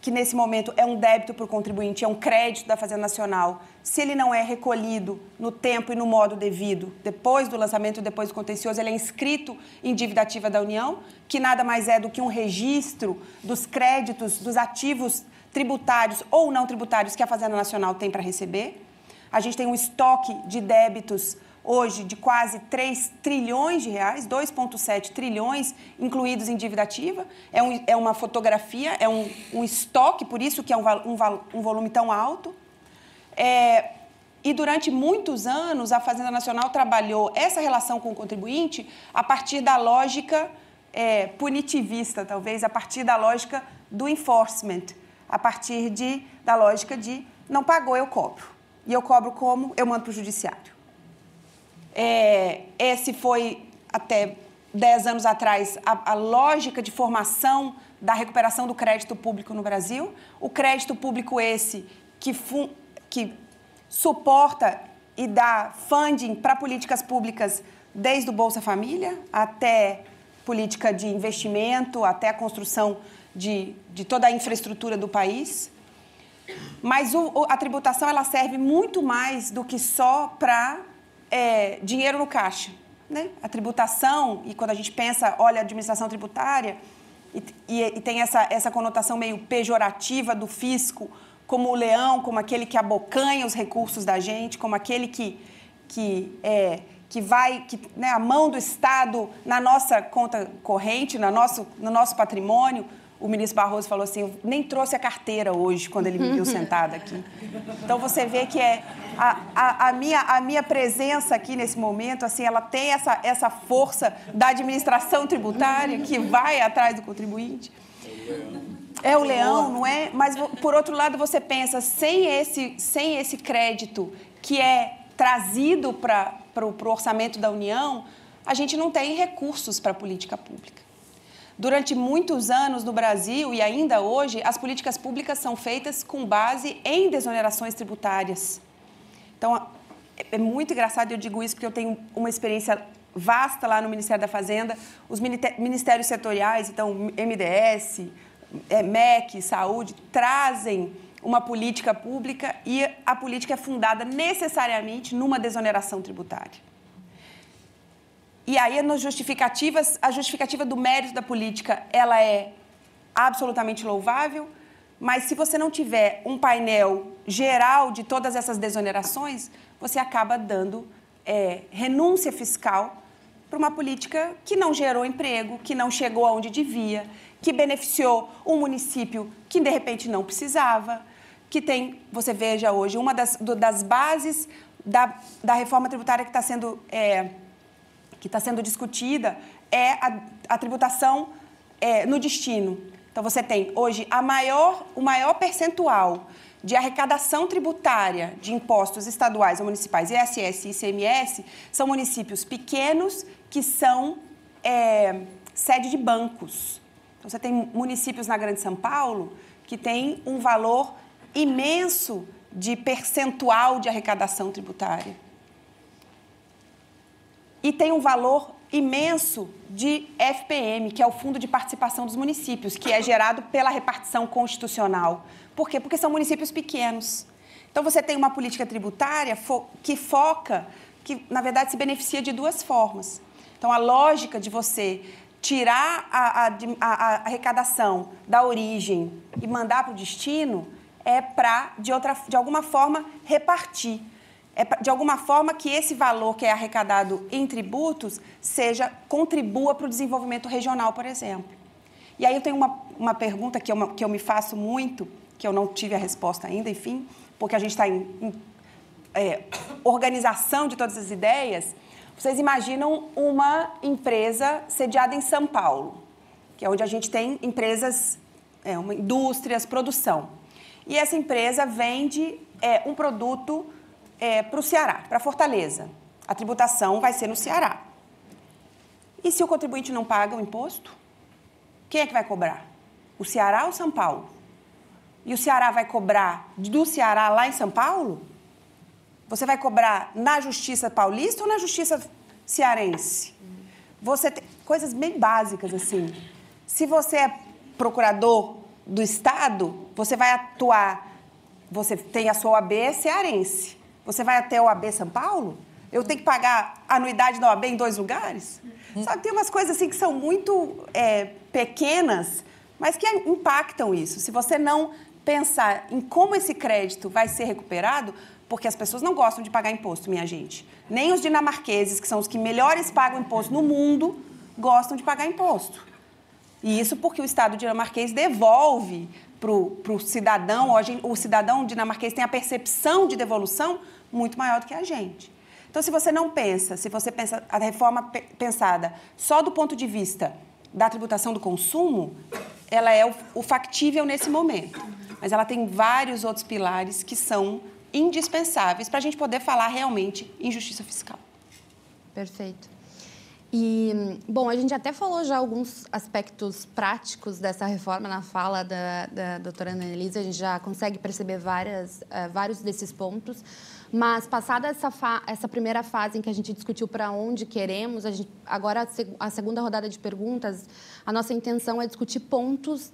que nesse momento é um débito para o contribuinte, é um crédito da Fazenda Nacional, se ele não é recolhido no tempo e no modo devido, depois do lançamento e depois do contencioso, ele é inscrito em dívida ativa da União, que nada mais é do que um registro dos créditos, dos ativos tributários ou não tributários que a Fazenda Nacional tem para receber. A gente tem um estoque de débitos hoje de quase 3 trilhões de reais, 2,7 trilhões incluídos em dívida ativa. É uma fotografia, é um estoque, por isso que é um volume tão alto. E durante muitos anos, a Fazenda Nacional trabalhou essa relação com o contribuinte a partir da lógica punitivista, talvez, a partir da lógica do enforcement, a partir da lógica de não pagou, eu cobro. E eu cobro como? Eu mando para o judiciário. Esse foi, até 10 anos atrás, a lógica de formação da recuperação do crédito público no Brasil. O crédito público esse que suporta e dá funding para políticas públicas desde o Bolsa Família até política de investimento, até a construção de toda a infraestrutura do país. Mas a tributação ela serve muito mais do que só para dinheiro no caixa, né? A tributação, e quando a gente pensa, olha, a administração tributária, e tem essa conotação meio pejorativa do fisco, como o leão, como aquele que abocanha os recursos da gente, como aquele que vai, né, a mão do Estado na nossa conta corrente, no nosso patrimônio. O ministro Barroso falou assim, eu nem trouxe a carteira hoje, quando ele me viu sentada aqui. Então, você vê que a minha presença aqui nesse momento, assim, ela tem essa força da administração tributária que vai atrás do contribuinte. É o leão, não é? Mas, por outro lado, você pensa, sem esse crédito que é trazido para o orçamento da União, a gente não tem recursos para a política pública. Durante muitos anos no Brasil, e ainda hoje, as políticas públicas são feitas com base em desonerações tributárias. Então, é muito engraçado, eu digo isso porque eu tenho uma experiência vasta lá no Ministério da Fazenda. Os ministérios setoriais, então, MDS, MEC, Saúde, trazem uma política pública e a política é fundada necessariamente numa desoneração tributária. E aí, a justificativa do mérito da política, ela é absolutamente louvável, mas se você não tiver um painel geral de todas essas desonerações, você acaba dando renúncia fiscal para uma política que não gerou emprego, que não chegou aonde devia, que beneficiou um município que, de repente, não precisava, que tem, você veja hoje, uma das bases da reforma tributária que está sendo discutida é a tributação no destino. Então, você tem hoje o maior percentual de arrecadação tributária de impostos estaduais ou municipais, ISS e ICMS, são municípios pequenos que são sede de bancos. Então, você tem municípios na Grande São Paulo que têm um valor imenso de percentual de arrecadação tributária. E tem um valor imenso de FPM, que é o Fundo de Participação dos Municípios, que é gerado pela repartição constitucional. Por quê? Porque são municípios pequenos. Então, você tem uma política tributária que foca que, na verdade, se beneficia de duas formas. Então, a lógica de você tirar a arrecadação da origem e mandar para o destino é para, de alguma forma, repartir. É de alguma forma que esse valor que é arrecadado em tributos contribua para o desenvolvimento regional, por exemplo. E aí eu tenho uma pergunta que eu me faço muito, que eu não tive a resposta ainda, enfim, porque a gente está em organização de todas as ideias. Vocês imaginam uma empresa sediada em São Paulo, que é onde a gente tem empresas, indústrias, produção. E essa empresa vende um produto para o Ceará, para Fortaleza. A tributação vai ser no Ceará. E se o contribuinte não paga o imposto, quem é que vai cobrar? O Ceará ou São Paulo? E o Ceará vai cobrar do Ceará lá em São Paulo? Você vai cobrar na Justiça Paulista ou na Justiça Cearense? Você tem coisas bem básicas, assim. Se você é procurador do Estado, você vai atuar, você tem a sua OAB cearense. Você vai até a OAB São Paulo? Eu tenho que pagar a anuidade da OAB em 2 lugares? Sabe, tem umas coisas assim que são muito pequenas, mas que impactam isso. Se você não pensar em como esse crédito vai ser recuperado, porque as pessoas não gostam de pagar imposto, minha gente. Nem os dinamarqueses, que são os que melhores pagam imposto no mundo, gostam de pagar imposto. E isso porque o Estado dinamarquês devolve para o cidadão, o cidadão dinamarquês tem a percepção de devolução muito maior do que a gente. Então, se você pensa a reforma pensada só do ponto de vista da tributação do consumo, ela é o factível nesse momento. Mas ela tem vários outros pilares que são indispensáveis para a gente poder falar realmente em justiça fiscal. Perfeito. E, bom, a gente até falou já alguns aspectos práticos dessa reforma na fala da doutora Ana Elisa, a gente já consegue perceber vários desses pontos, mas passada essa primeira fase em que a gente discutiu para onde queremos, agora a segunda rodada de perguntas, a nossa intenção é discutir pontos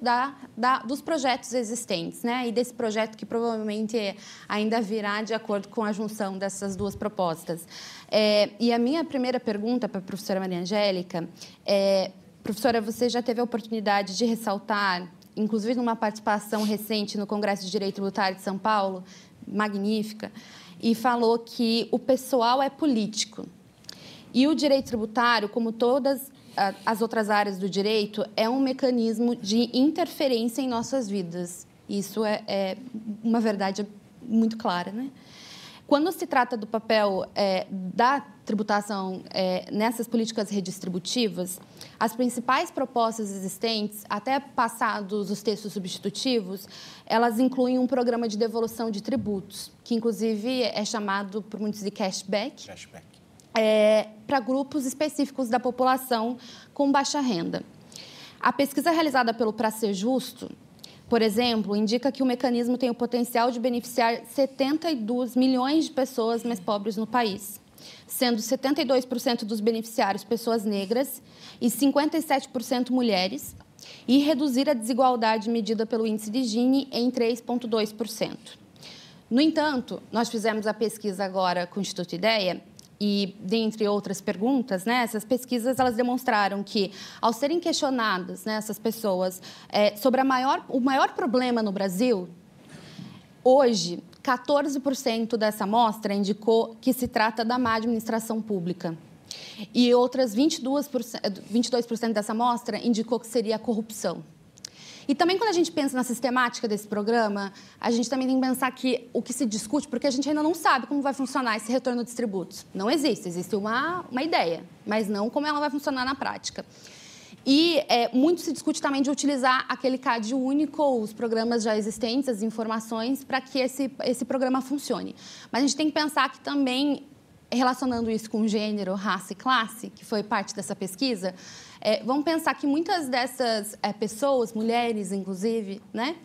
dos projetos existentes, né? E desse projeto que provavelmente ainda virá de acordo com a junção dessas duas propostas. E a minha primeira pergunta para a professora Maria Angélica é, professora, você já teve a oportunidade de ressaltar, inclusive numa participação recente no Congresso de Direito Tributário de São Paulo, magnífica, e falou que o pessoal é político. E o direito tributário, como todas as outras áreas do direito, é um mecanismo de interferência em nossas vidas. Isso é uma verdade muito clara, né? Quando se trata do papel da tributação nessas políticas redistributivas, as principais propostas existentes, até passados os textos substitutivos, elas incluem um programa de devolução de tributos, que inclusive é chamado por muitos de cashback. Para grupos específicos da população com baixa renda. A pesquisa realizada pelo Pra Ser Justo, por exemplo, indica que o mecanismo tem o potencial de beneficiar 72 milhões de pessoas mais pobres no país, sendo 72% dos beneficiários pessoas negras e 57% mulheres, e reduzir a desigualdade medida pelo índice de Gini em 3,2%. No entanto, nós fizemos a pesquisa agora com o Instituto IDEA, e, dentre outras perguntas, né, essas pesquisas elas demonstraram que, ao serem questionadas, né, essas pessoas sobre o maior problema no Brasil, hoje, 14% dessa amostra indicou que se trata da má administração pública. E outras 22% dessa amostra indicou que seria a corrupção. E também, quando a gente pensa na sistemática desse programa, a gente também tem que pensar que o que se discute, porque a gente ainda não sabe como vai funcionar esse retorno dos tributos. Não existe uma ideia, mas não como ela vai funcionar na prática. E muito se discute também de utilizar aquele CAD único, os programas já existentes, as informações, para que esse programa funcione. Mas a gente tem que pensar que também, relacionando isso com gênero, raça e classe, que foi parte dessa pesquisa, Vamos pensar que muitas dessas pessoas, mulheres inclusive, né,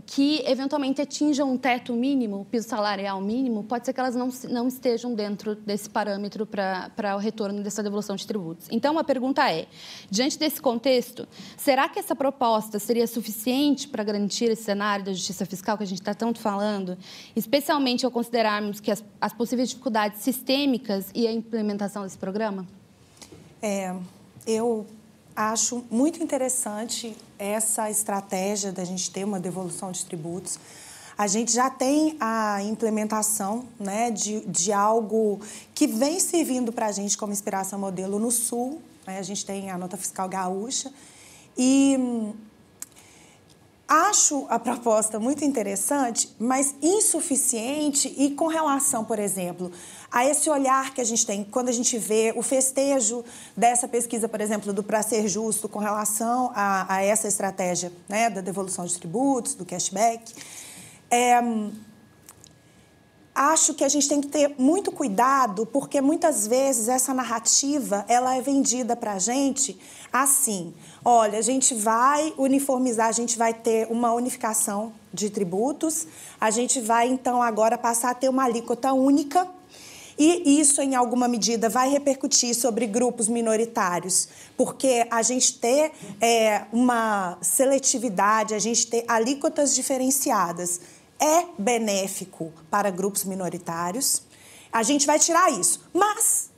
que eventualmente atinjam um teto mínimo, piso salarial mínimo, pode ser que elas não estejam dentro desse parâmetro para o retorno dessa devolução de tributos. Então, a pergunta é, diante desse contexto, será que essa proposta seria suficiente para garantir esse cenário da justiça fiscal que a gente está tanto falando, especialmente ao considerarmos que as possíveis dificuldades sistêmicas e a implementação desse programa? Eu acho muito interessante essa estratégia da gente ter uma devolução de tributos. A gente já tem a implementação, né, de algo que vem servindo para a gente como inspiração modelo no Sul. Né? A gente tem a nota fiscal gaúcha. E acho a proposta muito interessante, mas insuficiente e com relação, por exemplo, a esse olhar que a gente tem quando a gente vê o festejo dessa pesquisa, por exemplo, do Pra Ser Justo com relação a essa estratégia, né, da devolução de tributos, do cashback. Acho que a gente tem que ter muito cuidado, porque muitas vezes essa narrativa ela é vendida para a gente assim: olha, a gente vai uniformizar, a gente vai ter uma unificação de tributos, a gente vai, então, agora passar a ter uma alíquota única, e isso, em alguma medida, vai repercutir sobre grupos minoritários, porque a gente ter uma seletividade, a gente ter alíquotas diferenciadas é benéfico para grupos minoritários. A gente vai tirar isso, mas,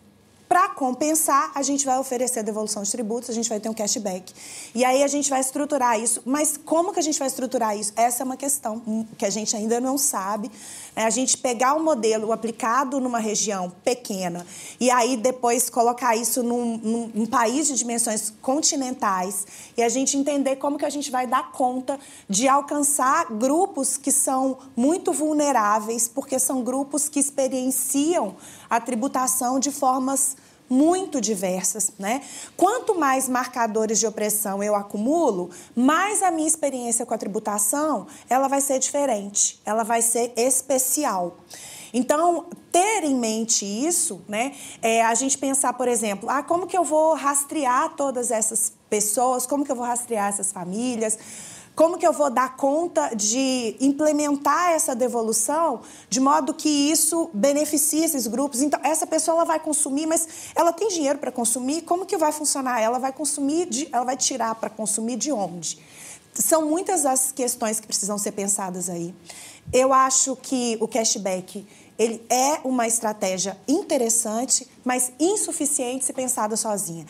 para compensar, a gente vai oferecer devolução de tributos, a gente vai ter um cashback. E aí a gente vai estruturar isso. Mas como que a gente vai estruturar isso? Essa é uma questão que a gente ainda não sabe. A gente pegar um modelo aplicado numa região pequena e aí depois colocar isso num país de dimensões continentais e a gente entender como que a gente vai dar conta de alcançar grupos que são muito vulneráveis, porque são grupos que experienciam a tributação de formas muito diversas, né? Quanto mais marcadores de opressão eu acumulo, mais a minha experiência com a tributação, ela vai ser diferente, ela vai ser especial. Então, ter em mente isso, né? A gente pensar, por exemplo, como que eu vou rastrear todas essas pessoas, como que eu vou rastrear essas famílias, como que eu vou dar conta de implementar essa devolução de modo que isso beneficie esses grupos? Então, essa pessoa ela vai consumir, mas ela tem dinheiro para consumir? Como que vai funcionar? Ela vai consumir, ela vai tirar para consumir de onde? São muitas as questões que precisam ser pensadas aí. Eu acho que o cashback ele é uma estratégia interessante, mas insuficiente se pensada sozinha.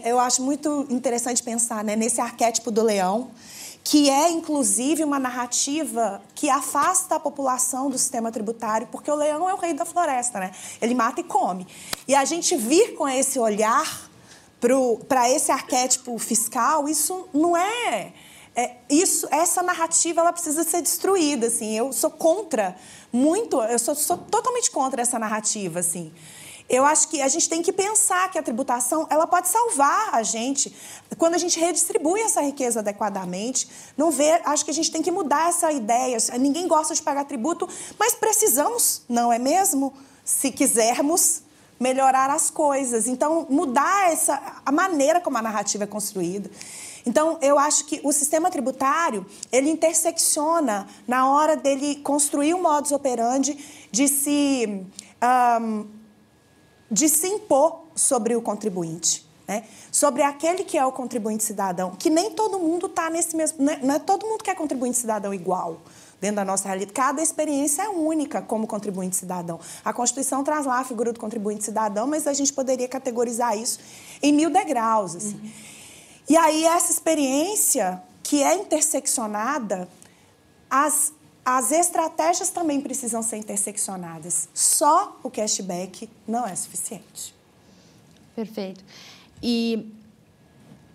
Eu acho muito interessante pensar, né, nesse arquétipo do leão, que é, inclusive, uma narrativa que afasta a população do sistema tributário, porque o leão é o rei da floresta, né? Ele mata e come. E a gente vir com esse olhar para esse arquétipo fiscal, isso não essa narrativa ela precisa ser destruída, assim. Eu sou contra eu sou totalmente contra essa narrativa, assim. Eu acho que a gente tem que pensar que a tributação ela pode salvar a gente quando a gente redistribui essa riqueza adequadamente. Acho que a gente tem que mudar essa ideia. Ninguém gosta de pagar tributo, mas precisamos, não é mesmo? Se quisermos melhorar as coisas. Então, mudar a maneira como a narrativa é construída. Então, eu acho que o sistema tributário, ele intersecciona na hora dele construir um modus operandi de se impor sobre o contribuinte, né? Sobre aquele que é o contribuinte cidadão, que nem todo mundo está nesse mesmo... Não é todo mundo que é contribuinte cidadão igual dentro da nossa realidade. Cada experiência é única como contribuinte cidadão. A Constituição traz lá a figura do contribuinte cidadão, mas a gente poderia categorizar isso em 1000 degraus, assim. E aí, essa experiência que é interseccionada, as estratégias também precisam ser interseccionadas. Só o cashback não é suficiente. Perfeito. E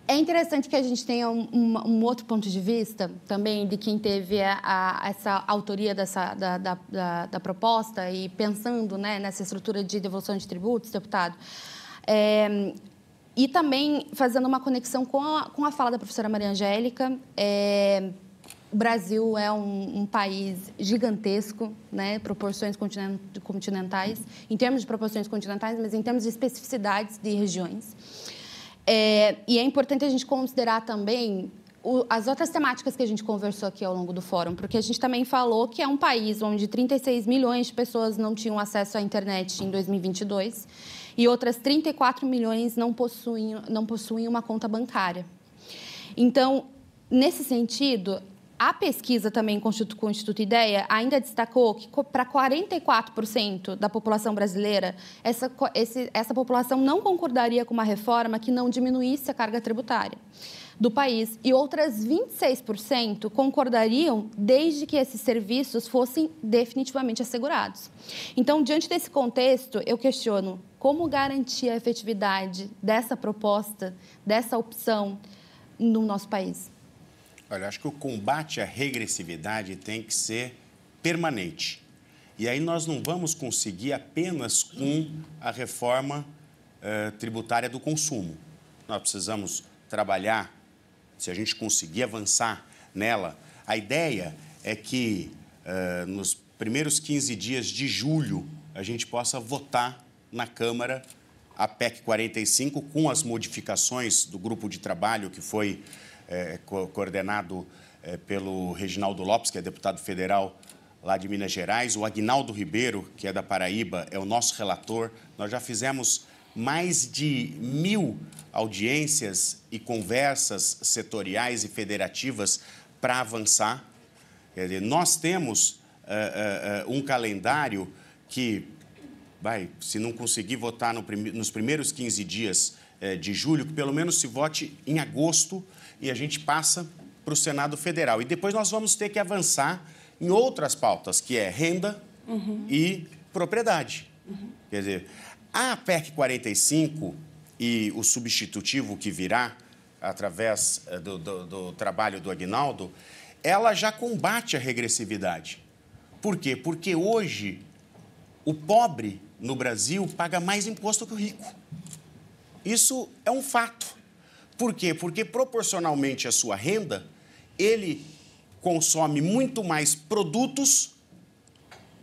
é interessante que a gente tenha um outro ponto de vista também de quem teve essa autoria da proposta e pensando, né, nessa estrutura de devolução de tributos, deputado. E também fazendo uma conexão com a fala da professora Maria Angélica. O Brasil é um país gigantesco, né? Proporções continentais, em termos de proporções continentais, mas em termos de especificidades de regiões. E é importante a gente considerar também as outras temáticas que a gente conversou aqui ao longo do fórum, porque a gente também falou que é um país onde 36 milhões de pessoas não tinham acesso à internet em 2022 e outras 34 milhões não possuem uma conta bancária. Então, nesse sentido, a pesquisa também com o Instituto IDEA ainda destacou que para 44% da população brasileira, essa população não concordaria com uma reforma que não diminuísse a carga tributária do país. E outras 26% concordariam desde que esses serviços fossem definitivamente assegurados. Então, diante desse contexto, eu questiono como garantir a efetividade dessa proposta, dessa opção no nosso país. Olha, eu acho que o combate à regressividade tem que ser permanente. E aí nós não vamos conseguir apenas com a reforma tributária do consumo. Nós precisamos trabalhar, se a gente conseguir avançar nela. A ideia é que nos primeiros 15 dias de julho a gente possa votar na Câmara a PEC 45 com as modificações do grupo de trabalho que foi coordenado pelo Reginaldo Lopes, que é deputado federal lá de Minas Gerais. O Aguinaldo Ribeiro, que é da Paraíba, é o nosso relator. Nós já fizemos mais de 1000 audiências e conversas setoriais e federativas para avançar. Quer dizer, nós temos um calendário que se não conseguir votar nos primeiros 15 dias de julho, que pelo menos se vote em agosto e a gente passa para o Senado Federal. E depois nós vamos ter que avançar em outras pautas, que é renda e propriedade. Quer dizer, a PEC 45 e o substitutivo que virá através do trabalho do Aguinaldo, ela já combate a regressividade. Por quê? Porque hoje o pobre no Brasil paga mais imposto que o rico. Isso é um fato. Por quê? Porque, proporcionalmente à sua renda, ele consome muito mais produtos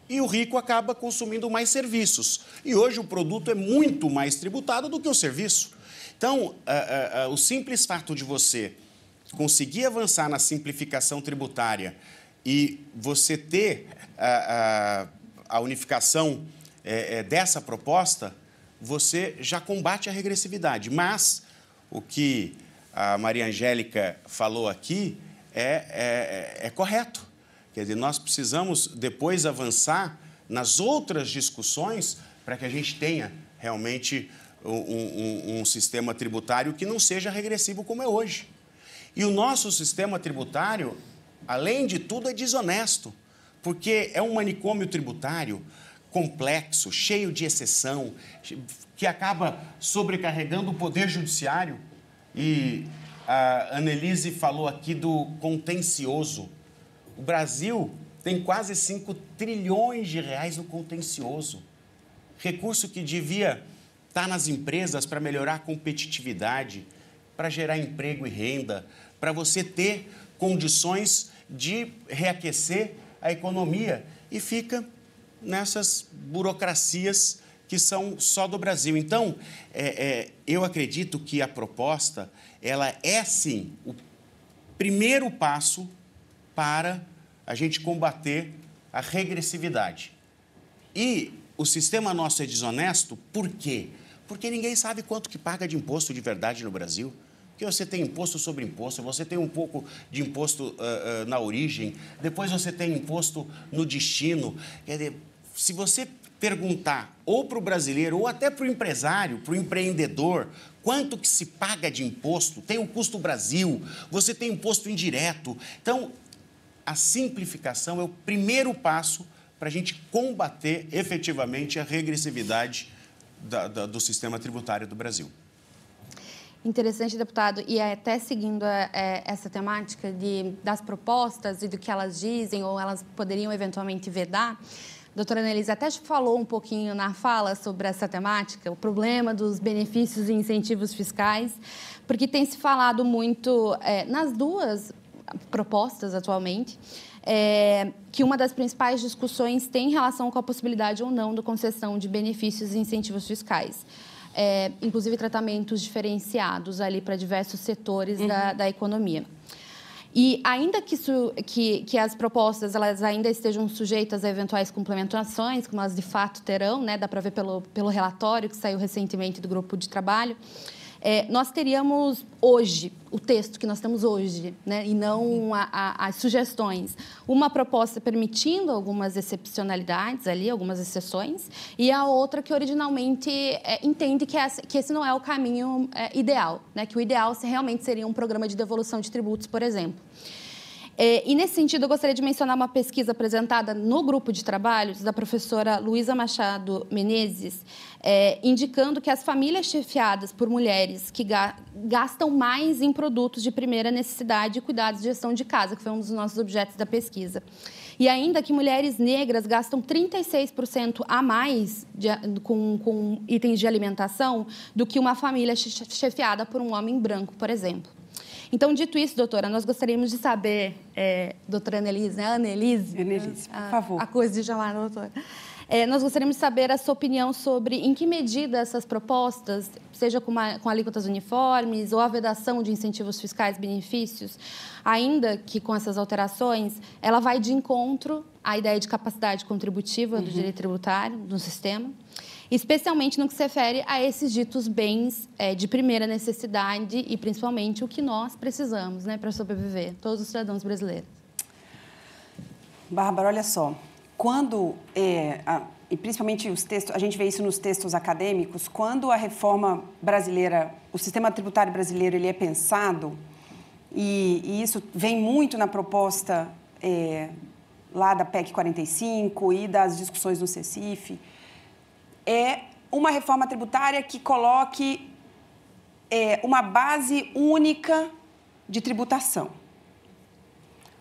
e o rico acaba consumindo mais serviços. E hoje o produto é muito mais tributado do que o serviço. Então, o simples fato de você conseguir avançar na simplificação tributária e você ter a unificação dessa proposta, você já combate a regressividade. Mas o que a Maria Angélica falou aqui é correto. Quer dizer, nós precisamos depois avançar nas outras discussões para que a gente tenha realmente um sistema tributário que não seja regressivo como é hoje. E o nosso sistema tributário, além de tudo, é desonesto, porque é um manicômio tributário complexo, cheio de exceção, que acaba sobrecarregando o Poder Judiciário. E a Annelise falou aqui do contencioso. O Brasil tem quase 5 trilhões de reais no contencioso. Recurso que devia estar nas empresas para melhorar a competitividade, para gerar emprego e renda, para você ter condições de reaquecer a economia. E fica nessas burocracias que são só do Brasil. Então, eu acredito que a proposta, ela é, sim, o primeiro passo para a gente combater a regressividade. E o sistema nosso é desonesto, por quê? Porque ninguém sabe quanto que paga de imposto de verdade no Brasil. Porque você tem imposto sobre imposto, você tem um pouco de imposto na origem, depois você tem imposto no destino. Quer dizer, se você perguntar ou para o brasileiro ou até para o empresário, para o empreendedor, quanto que se paga de imposto, tem o Custo Brasil, você tem imposto indireto. Então, a simplificação é o primeiro passo para a gente combater efetivamente a regressividade do sistema tributário do Brasil. Interessante, deputado, e até seguindo essa temática das propostas e do que elas dizem ou elas poderiam eventualmente vedar, a doutora Annelise até falou um pouquinho na fala sobre essa temática, o problema dos benefícios e incentivos fiscais, porque tem se falado muito nas duas propostas atualmente, que uma das principais discussões tem relação com a possibilidade ou não da concessão de benefícios e incentivos fiscais. inclusive, tratamentos diferenciados ali para diversos setores da economia. E ainda que as propostas elas ainda estejam sujeitas a eventuais complementações, como elas de fato terão, né, dá para ver pelo relatório que saiu recentemente do grupo de trabalho, nós teríamos hoje, o texto que nós temos hoje, né, e não as sugestões, uma proposta permitindo algumas excepcionalidades ali, algumas exceções, e a outra que originalmente entende que esse não é o caminho ideal, né, que o ideal realmente seria um programa de devolução de tributos, por exemplo. E, nesse sentido, eu gostaria de mencionar uma pesquisa apresentada no grupo de trabalhos da professora Luísa Machado Menezes, indicando que as famílias chefiadas por mulheres que gastam mais em produtos de primeira necessidade e cuidados de gestão de casa, que foi um dos nossos objetos da pesquisa. E ainda que mulheres negras gastam 36% a mais com itens de alimentação do que uma família chefiada por um homem branco, por exemplo. Então, dito isso, doutora, nós gostaríamos de saber, doutora Annelise, né? Annelise, por favor. A coisa de chamar a doutora. Nós gostaríamos de saber a sua opinião sobre em que medida essas propostas, seja com alíquotas uniformes ou a vedação de incentivos fiscais, benefícios, ainda que com essas alterações, ela vai de encontro à ideia de capacidade contributiva do direito tributário, do sistema, especialmente no que se refere a esses ditos bens de primeira necessidade e, principalmente, o que nós precisamos, né, para sobreviver, todos os cidadãos brasileiros. Bárbara, olha só, quando, e principalmente os textos, a gente vê isso nos textos acadêmicos, quando a reforma brasileira, o sistema tributário brasileiro, ele é pensado, e isso vem muito na proposta lá da PEC 45 e das discussões no CECIF, é uma reforma tributária que coloque uma base única de tributação.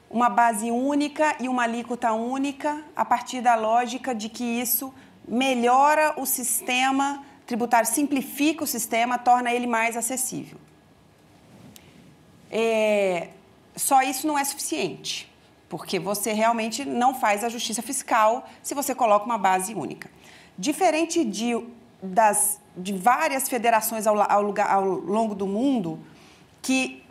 Uma base única e uma alíquota única a partir da lógica de que isso melhora o sistema tributário, simplifica o sistema, torna ele mais acessível. Só isso não é suficiente, porque você realmente não faz a justiça fiscal se você coloca uma base única. Diferente de várias federações ao longo do mundo que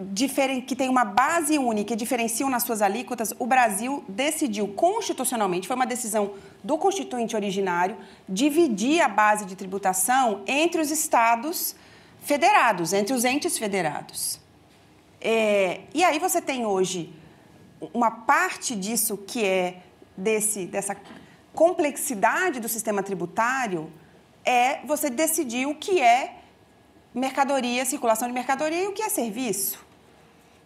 têm uma base única e diferenciam nas suas alíquotas, o Brasil decidiu constitucionalmente, foi uma decisão do Constituinte originário, dividir a base de tributação entre os estados federados, entre os entes federados. E aí você tem hoje uma parte disso que é dessa complexidade do sistema tributário, você decidir o que é mercadoria, circulação de mercadoria e o que é serviço.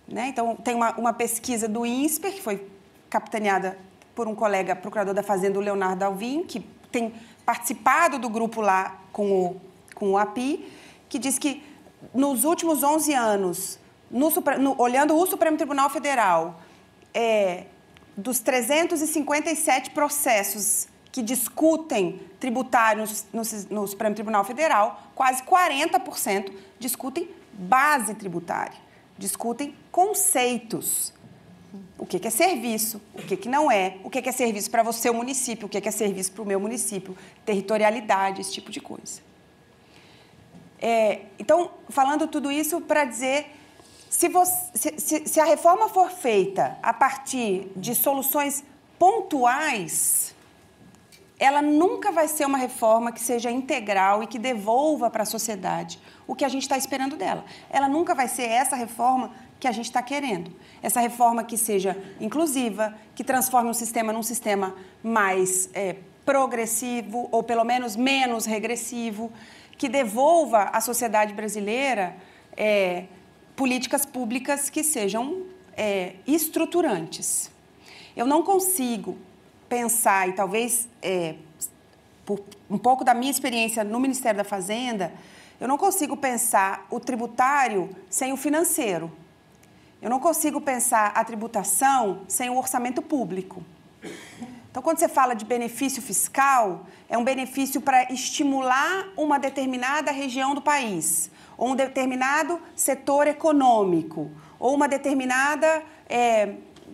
Né? Então, tem uma pesquisa do INSPER, que foi capitaneada por um colega procurador da Fazenda, o Leonardo Alvim, que tem participado do grupo lá com o API, que diz que nos últimos 11 anos, olhando o Supremo Tribunal Federal, dos 357 processos que discutem tributários no Supremo Tribunal Federal, quase 40% discutem base tributária, discutem conceitos. O que é serviço, o que não é, o que é serviço para você, o município, o que é serviço para o meu município, territorialidade, esse tipo de coisa. Então, falando tudo isso para dizer, se a reforma for feita a partir de soluções pontuais, ela nunca vai ser uma reforma que seja integral e que devolva para a sociedade o que a gente está esperando dela. Ela nunca vai ser essa reforma que a gente está querendo. Essa reforma que seja inclusiva, que transforme um sistema num sistema mais progressivo ou, pelo menos, menos regressivo, que devolva à sociedade brasileira políticas públicas que sejam estruturantes. Eu não consigo pensar, e talvez por um pouco da minha experiência no Ministério da Fazenda, eu não consigo pensar o tributário sem o financeiro. Eu não consigo pensar a tributação sem o orçamento público. Então, quando você fala de benefício fiscal, é um benefício para estimular uma determinada região do país, ou um determinado setor econômico, ou uma determinada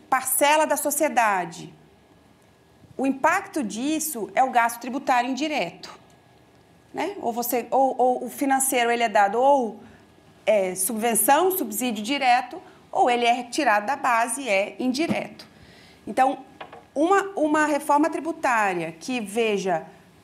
parcela da sociedade. O impacto disso é o gasto tributário indireto. né? Ou o financeiro ele é dado ou subvenção, subsídio direto, ou ele é retirado da base e é indireto. Então, uma reforma tributária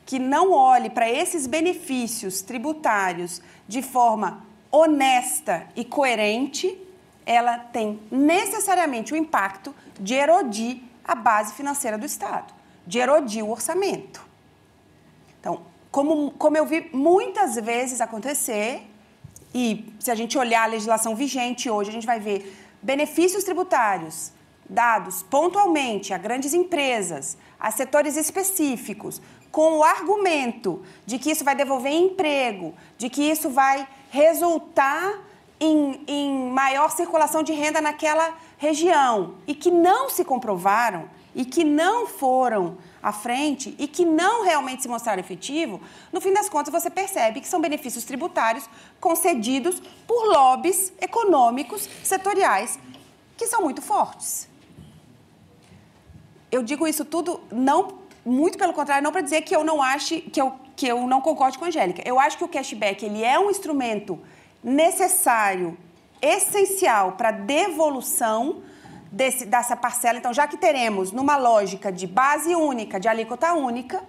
que não olhe para esses benefícios tributários de forma honesta e coerente, ela tem necessariamente o impacto de erodir a base financeira do Estado, de erodir o orçamento. Então, como eu vi muitas vezes acontecer, e se a gente olhar a legislação vigente hoje, a gente vai ver benefícios tributários dados pontualmente a grandes empresas, a setores específicos, com o argumento de que isso vai devolver emprego, de que isso vai resultar em maior circulação de renda naquela região, e que não se comprovaram, e que não foram à frente, e que não realmente se mostraram efetivo, no fim das contas você percebe que são benefícios tributários concedidos por lobbies econômicos setoriais que são muito fortes. Eu digo isso tudo, não, muito pelo contrário, não para dizer que eu não ache, que eu não concorde com a Angélica. Eu acho que o cashback ele é um instrumento necessário, essencial para a devolução dessa parcela. Então, já que teremos numa lógica de base única, de alíquota única,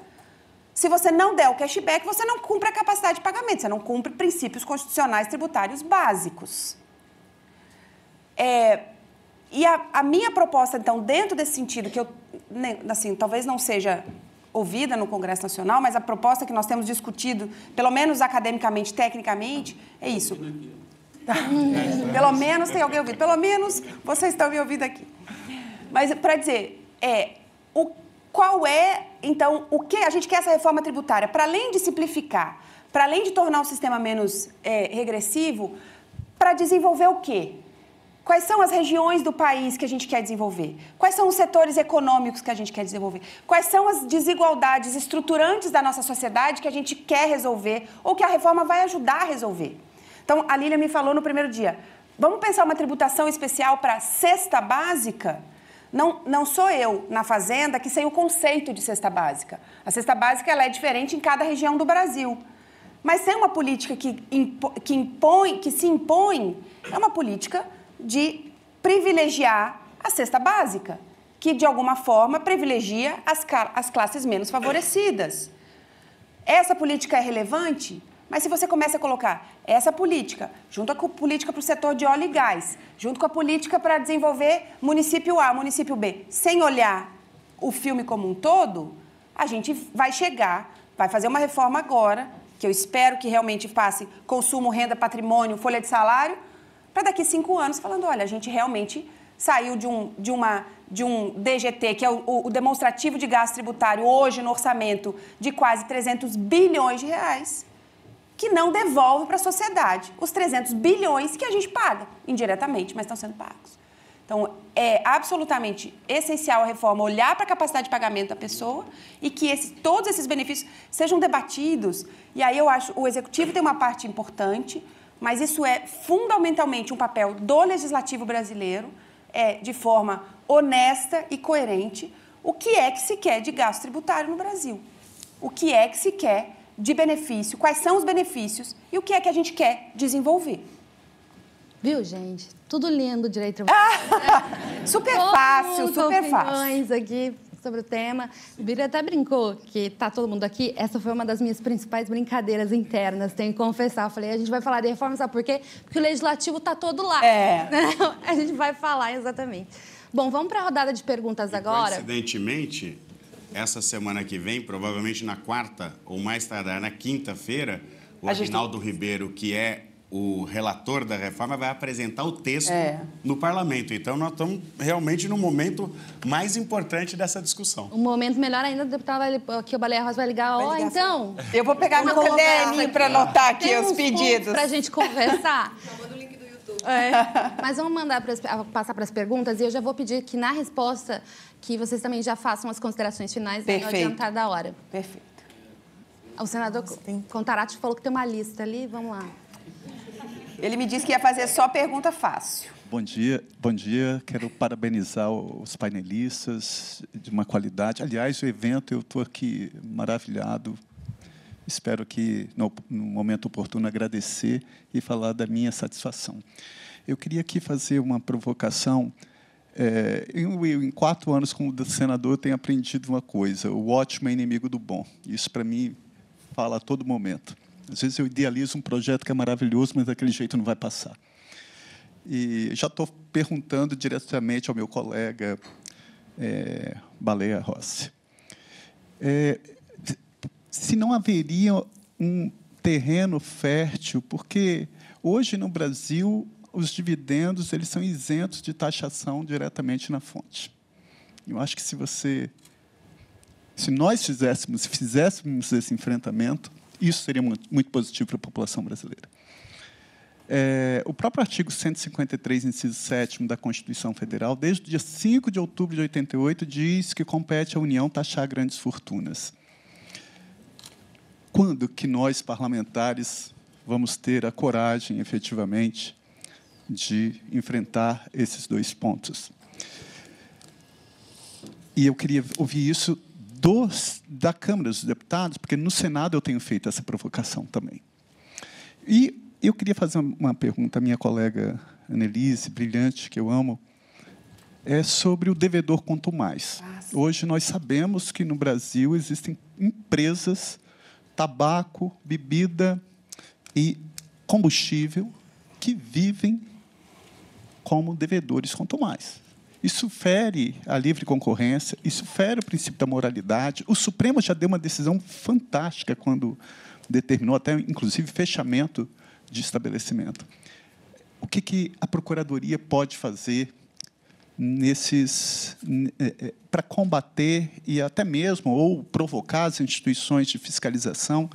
se você não der o cashback, você não cumpre a capacidade de pagamento, você não cumpre princípios constitucionais tributários básicos. E a minha proposta, então, dentro desse sentido, que eu, assim, talvez não seja ouvida no Congresso Nacional, mas a proposta que nós temos discutido, pelo menos academicamente, tecnicamente, é isso. Pelo menos tem alguém ouvindo. Pelo menos vocês estão me ouvindo aqui. Mas, para dizer, qual é, então, o que a gente quer essa reforma tributária? Para além de simplificar, para além de tornar o sistema menos regressivo, para desenvolver o quê? Quais são as regiões do país que a gente quer desenvolver? Quais são os setores econômicos que a gente quer desenvolver? Quais são as desigualdades estruturantes da nossa sociedade que a gente quer resolver ou que a reforma vai ajudar a resolver? Então, a Lília me falou no primeiro dia, vamos pensar uma tributação especial para a cesta básica? Não sou eu, na Fazenda, que sei o conceito de cesta básica. A cesta básica ela é diferente em cada região do Brasil. Mas tem uma política que se impõe, é uma política de privilegiar a cesta básica, que, de alguma forma, privilegia as classes menos favorecidas. Essa política é relevante? Mas se você começa a colocar essa política, junto com a política para o setor de óleo e gás, junto com a política para desenvolver município A, município B, sem olhar o filme como um todo, a gente vai fazer uma reforma agora, que eu espero que realmente passe consumo, renda, patrimônio, folha de salário, para daqui 5 anos falando, olha, a gente realmente saiu de um DGT, que é o demonstrativo de gasto tributário, hoje no orçamento de quase 300 bilhões de reais, que não devolve para a sociedade os 300 bilhões que a gente paga, indiretamente, mas estão sendo pagos. Então, é absolutamente essencial a reforma olhar para a capacidade de pagamento da pessoa e que todos esses benefícios sejam debatidos. E aí eu acho que o Executivo tem uma parte importante, mas isso é fundamentalmente um papel do Legislativo brasileiro, de forma honesta e coerente, o que é que se quer de gasto tributário no Brasil. O que é que se quer de benefício, quais são os benefícios e o que é que a gente quer desenvolver. Viu, gente? Tudo lindo, direito. Super fácil, super fácil. Aqui sobre o tema. O Bira até brincou que tá todo mundo aqui. Essa foi uma das minhas principais brincadeiras internas, tenho que confessar. Eu falei, a gente vai falar de reforma, sabe por quê? Porque o Legislativo tá todo lá. A gente vai falar, exatamente. Bom, vamos para a rodada de perguntas agora. Coincidentemente, essa semana que vem, provavelmente na quarta ou mais tardar na quinta-feira, o Aguinaldo Ribeiro, que é o relator da reforma, vai apresentar o texto no parlamento. Então, nós estamos realmente no momento mais importante dessa discussão. Um momento melhor ainda, o deputado que o Baleia Rosa vai ligar. Então... Eu vou pegar meu caderninho para anotar aqui os pedidos. Para a gente conversar. Manda o link do YouTube. Mas vamos passar para as perguntas e eu já vou pedir que, na resposta, que vocês também já façam as considerações finais no adiantar da hora. Perfeito. O senador Contarati falou que tem uma lista ali. Vamos lá. Ele me disse que ia fazer só pergunta fácil. Bom dia. Quero parabenizar os painelistas de uma qualidade. Aliás, o evento, eu estou aqui maravilhado. espero que, no momento oportuno, agradecer e falar da minha satisfação. Eu queria aqui fazer uma provocação. Em 4 anos como senador, eu tenho aprendido uma coisa: o ótimo é inimigo do bom. Isso, para mim, fala a todo momento. Às vezes eu idealizo um projeto que é maravilhoso, mas daquele jeito não vai passar. E já estou perguntando diretamente ao meu colega Baleia Rossi. Se não haveria um terreno fértil, porque hoje no Brasil os dividendos eles são isentos de taxação diretamente na fonte. Eu acho que se nós fizéssemos esse enfrentamento, isso seria muito positivo para a população brasileira. O próprio artigo 153, inciso 7º da Constituição Federal, desde o dia 5 de outubro de 88, diz que compete à União taxar grandes fortunas. Quando que nós, parlamentares, vamos ter a coragem, efetivamente, de enfrentar esses 2 pontos? E eu queria ouvir isso da Câmara dos Deputados, porque no Senado eu tenho feito essa provocação também. E eu queria fazer uma pergunta à minha colega Annelise, brilhante, que eu amo, sobre o devedor quanto mais. Hoje nós sabemos que no Brasil existem empresas, tabaco, bebida e combustível, que vivem como devedores quanto mais. Isso fere a livre concorrência, isso fere o princípio da moralidade. O Supremo já deu uma decisão fantástica quando determinou até, inclusive, fechamento de estabelecimento. O que a Procuradoria pode fazer para combater e até mesmo ou provocar as instituições de fiscalização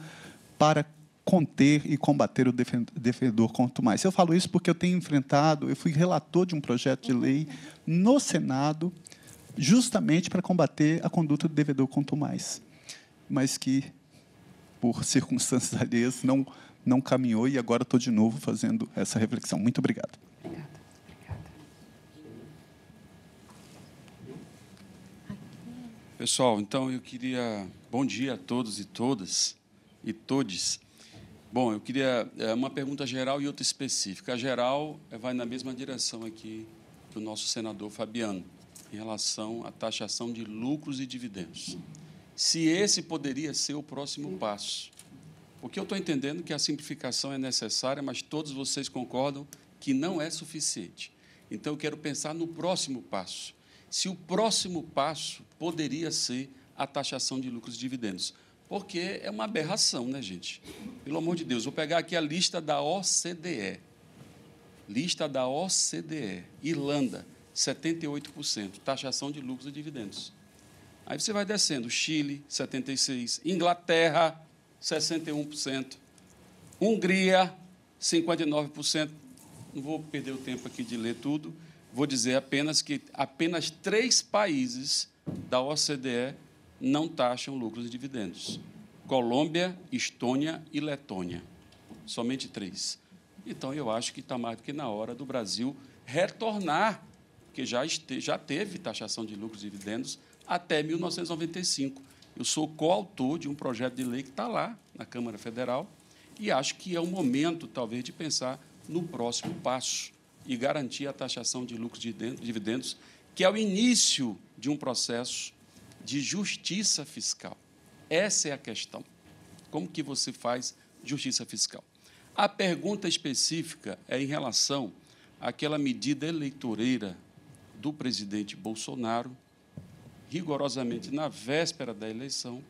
para conter e combater o devedor quanto mais? Eu falo isso porque eu fui relator de um projeto de lei no Senado, justamente para combater a conduta do devedor quanto mais, mas que, por circunstâncias alheias, não caminhou, e agora estou de novo fazendo essa reflexão. Muito obrigado. Obrigada. Pessoal, então eu queria... Bom dia a todos e todas e todes. Bom, eu queria uma pergunta geral e outra específica. A geral vai na mesma direção aqui do nosso senador Fabiano, em relação à taxação de lucros e dividendos. Se esse poderia ser o próximo passo. Porque eu estou entendendo que a simplificação é necessária, mas todos vocês concordam que não é suficiente. Então, eu quero pensar no próximo passo. Se o próximo passo poderia ser a taxação de lucros e dividendos. Porque é uma aberração, né, gente? Pelo amor de Deus, vou pegar aqui a lista da OCDE. Lista da OCDE. Irlanda, 78%, taxação de lucros e dividendos. Aí você vai descendo, Chile, 76%, Inglaterra, 61%, Hungria, 59%. Não vou perder o tempo aqui de ler tudo, vou dizer apenas que apenas 3 países da OCDE não taxam lucros e dividendos. Colômbia, Estônia e Letônia. Somente 3. Então, eu acho que está mais do que na hora do Brasil retornar, porque já teve taxação de lucros e dividendos até 1995. Eu sou coautor de um projeto de lei que está lá na Câmara Federal e acho que é o momento, talvez, de pensar no próximo passo e garantir a taxação de lucros e dividendos, que é o início de um processo de justiça fiscal. Essa é a questão. Como que você faz justiça fiscal? A pergunta específica é em relação àquela medida eleitoreira do presidente Bolsonaro, rigorosamente na véspera da eleição,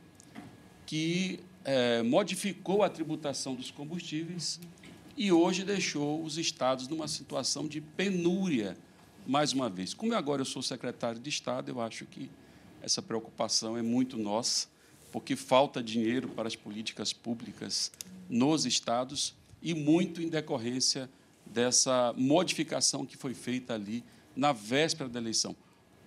que modificou a tributação dos combustíveis e hoje deixou os estados numa situação de penúria, mais uma vez. Como agora eu sou secretário de Estado, eu acho que essa preocupação é muito nossa, porque falta dinheiro para as políticas públicas nos estados e muito em decorrência dessa modificação que foi feita ali na véspera da eleição.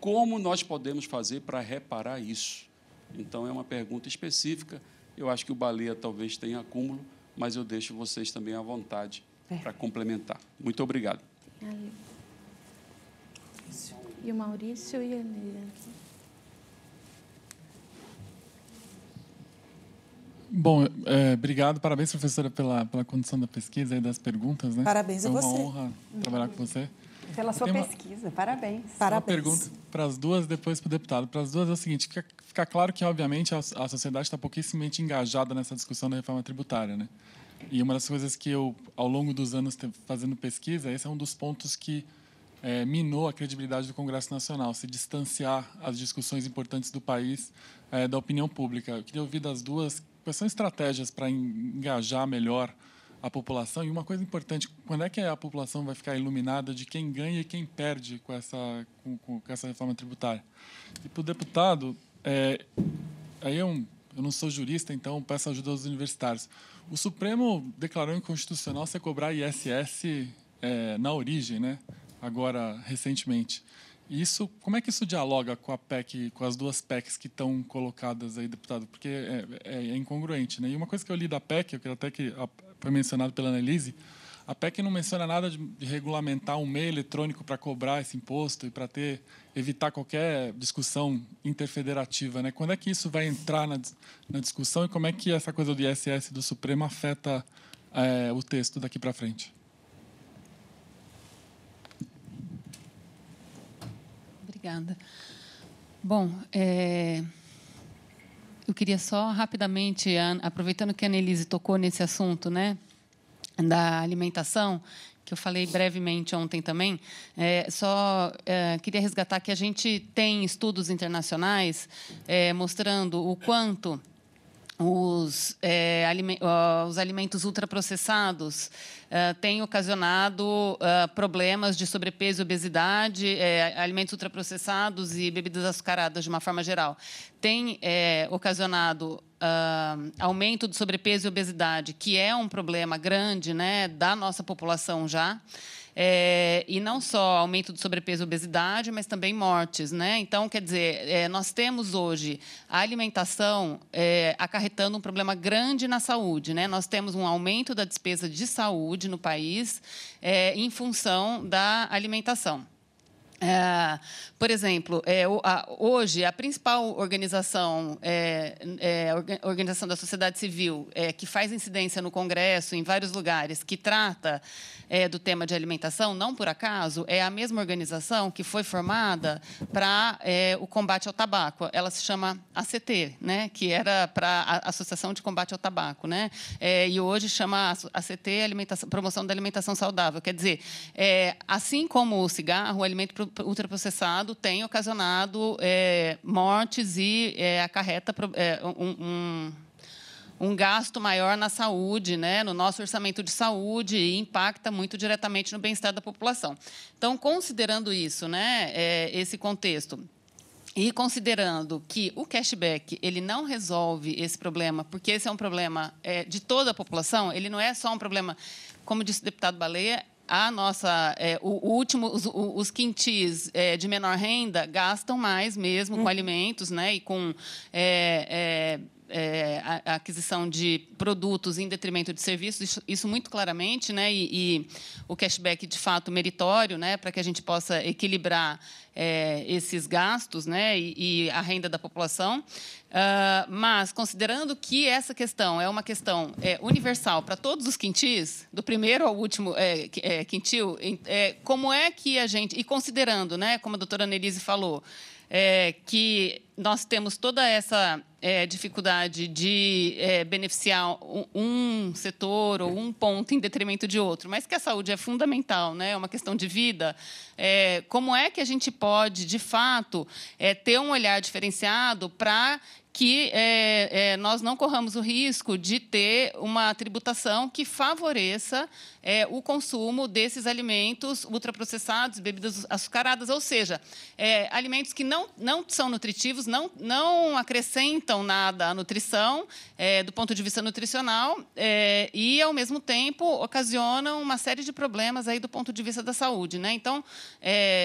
Como nós podemos fazer para reparar isso? Então, é uma pergunta específica. Eu acho que o Baleia talvez tenha acúmulo, mas eu deixo vocês também à vontade para complementar. Muito obrigado. E o Maurício e a Nira. Bom, obrigado, parabéns, professora, pela condução da pesquisa e das perguntas, né? Parabéns a você. É uma honra trabalhar com você. Pela sua pesquisa, parabéns. Parabéns. Uma pergunta para as duas, depois para o deputado. Para as duas é o seguinte, fica claro que, obviamente, a sociedade está pouquíssimamente engajada nessa discussão da reforma tributária, né? E uma das coisas que eu, ao longo dos anos fazendo pesquisa, esse é um dos pontos que minou a credibilidade do Congresso Nacional, se distanciar as discussões importantes do país da opinião pública. Eu queria ouvir das duas quais são estratégias para engajar melhor a população. E uma coisa importante, quando é que a população vai ficar iluminada de quem ganha e quem perde com essa reforma tributária? E para o deputado, aí eu não sou jurista, então peço ajuda aos universitários. O Supremo declarou inconstitucional você cobrar ISS na origem, né? Agora, recentemente. Isso, como é que isso dialoga com a PEC, com as duas PECs que estão colocadas aí, deputado? Porque é incongruente, né? E uma coisa que eu li da PEC, eu quero até que foi mencionado pela Annelise, a PEC não menciona nada de regulamentar um meio eletrônico para cobrar esse imposto e para evitar qualquer discussão interfederativa, né? Quando é que isso vai entrar na discussão e como é que essa coisa do ISS do Supremo afeta o texto daqui para frente? Obrigada. Bom, eu queria só rapidamente, aproveitando que a Annelise tocou nesse assunto, né, da alimentação, que eu falei brevemente ontem também, queria resgatar que a gente tem estudos internacionais mostrando o quanto os alimentos ultraprocessados têm ocasionado problemas de sobrepeso e obesidade, alimentos ultraprocessados e bebidas açucaradas, de uma forma geral, têm ocasionado aumento de sobrepeso e obesidade, que é um problema grande, né, da nossa população já. E não só aumento de sobrepeso e obesidade, mas também mortes, né? Então, quer dizer, nós temos hoje a alimentação acarretando um problema grande na saúde, né? Nós temos um aumento da despesa de saúde no país em função da alimentação. Por exemplo, hoje a principal organização, a Organização da Sociedade Civil, que faz incidência no Congresso, em vários lugares, que trata do tema de alimentação, não por acaso, é a mesma organização que foi formada para o combate ao tabaco. Ela se chama ACT, né, que era para a Associação de Combate ao Tabaco, né, e hoje chama ACT Promoção da Alimentação Saudável. Quer dizer, assim como o cigarro, o alimento ultraprocessado tem ocasionado mortes e acarreta um gasto maior na saúde, né, no nosso orçamento de saúde, e impacta muito diretamente no bem-estar da população. Então, considerando isso, né, esse contexto, e considerando que o cashback ele não resolve esse problema, porque esse é um problema de toda a população, ele não é só um problema, como disse o deputado Baleia, os quintis de menor renda gastam mais mesmo com alimentos, né, e com a aquisição de produtos em detrimento de serviços, isso muito claramente, né, e o cashback de fato meritório, né, para que a gente possa equilibrar esses gastos, né, e a renda da população. Mas, considerando que essa questão é uma questão universal para todos os quintis, do primeiro ao último quintil, como é que a gente... E considerando, né, como a doutora Annelise falou, que nós temos toda essa dificuldade de beneficiar um setor ou um ponto em detrimento de outro, mas que a saúde é fundamental, né? É uma questão de vida. Como é que a gente pode, de fato, ter um olhar diferenciado para que nós não corramos o risco de ter uma tributação que favoreça o consumo desses alimentos ultraprocessados, bebidas açucaradas, ou seja, alimentos que não são nutritivos, não acrescentam nada à nutrição, do ponto de vista nutricional, e, ao mesmo tempo, ocasionam uma série de problemas aí do ponto de vista da saúde, né? Então,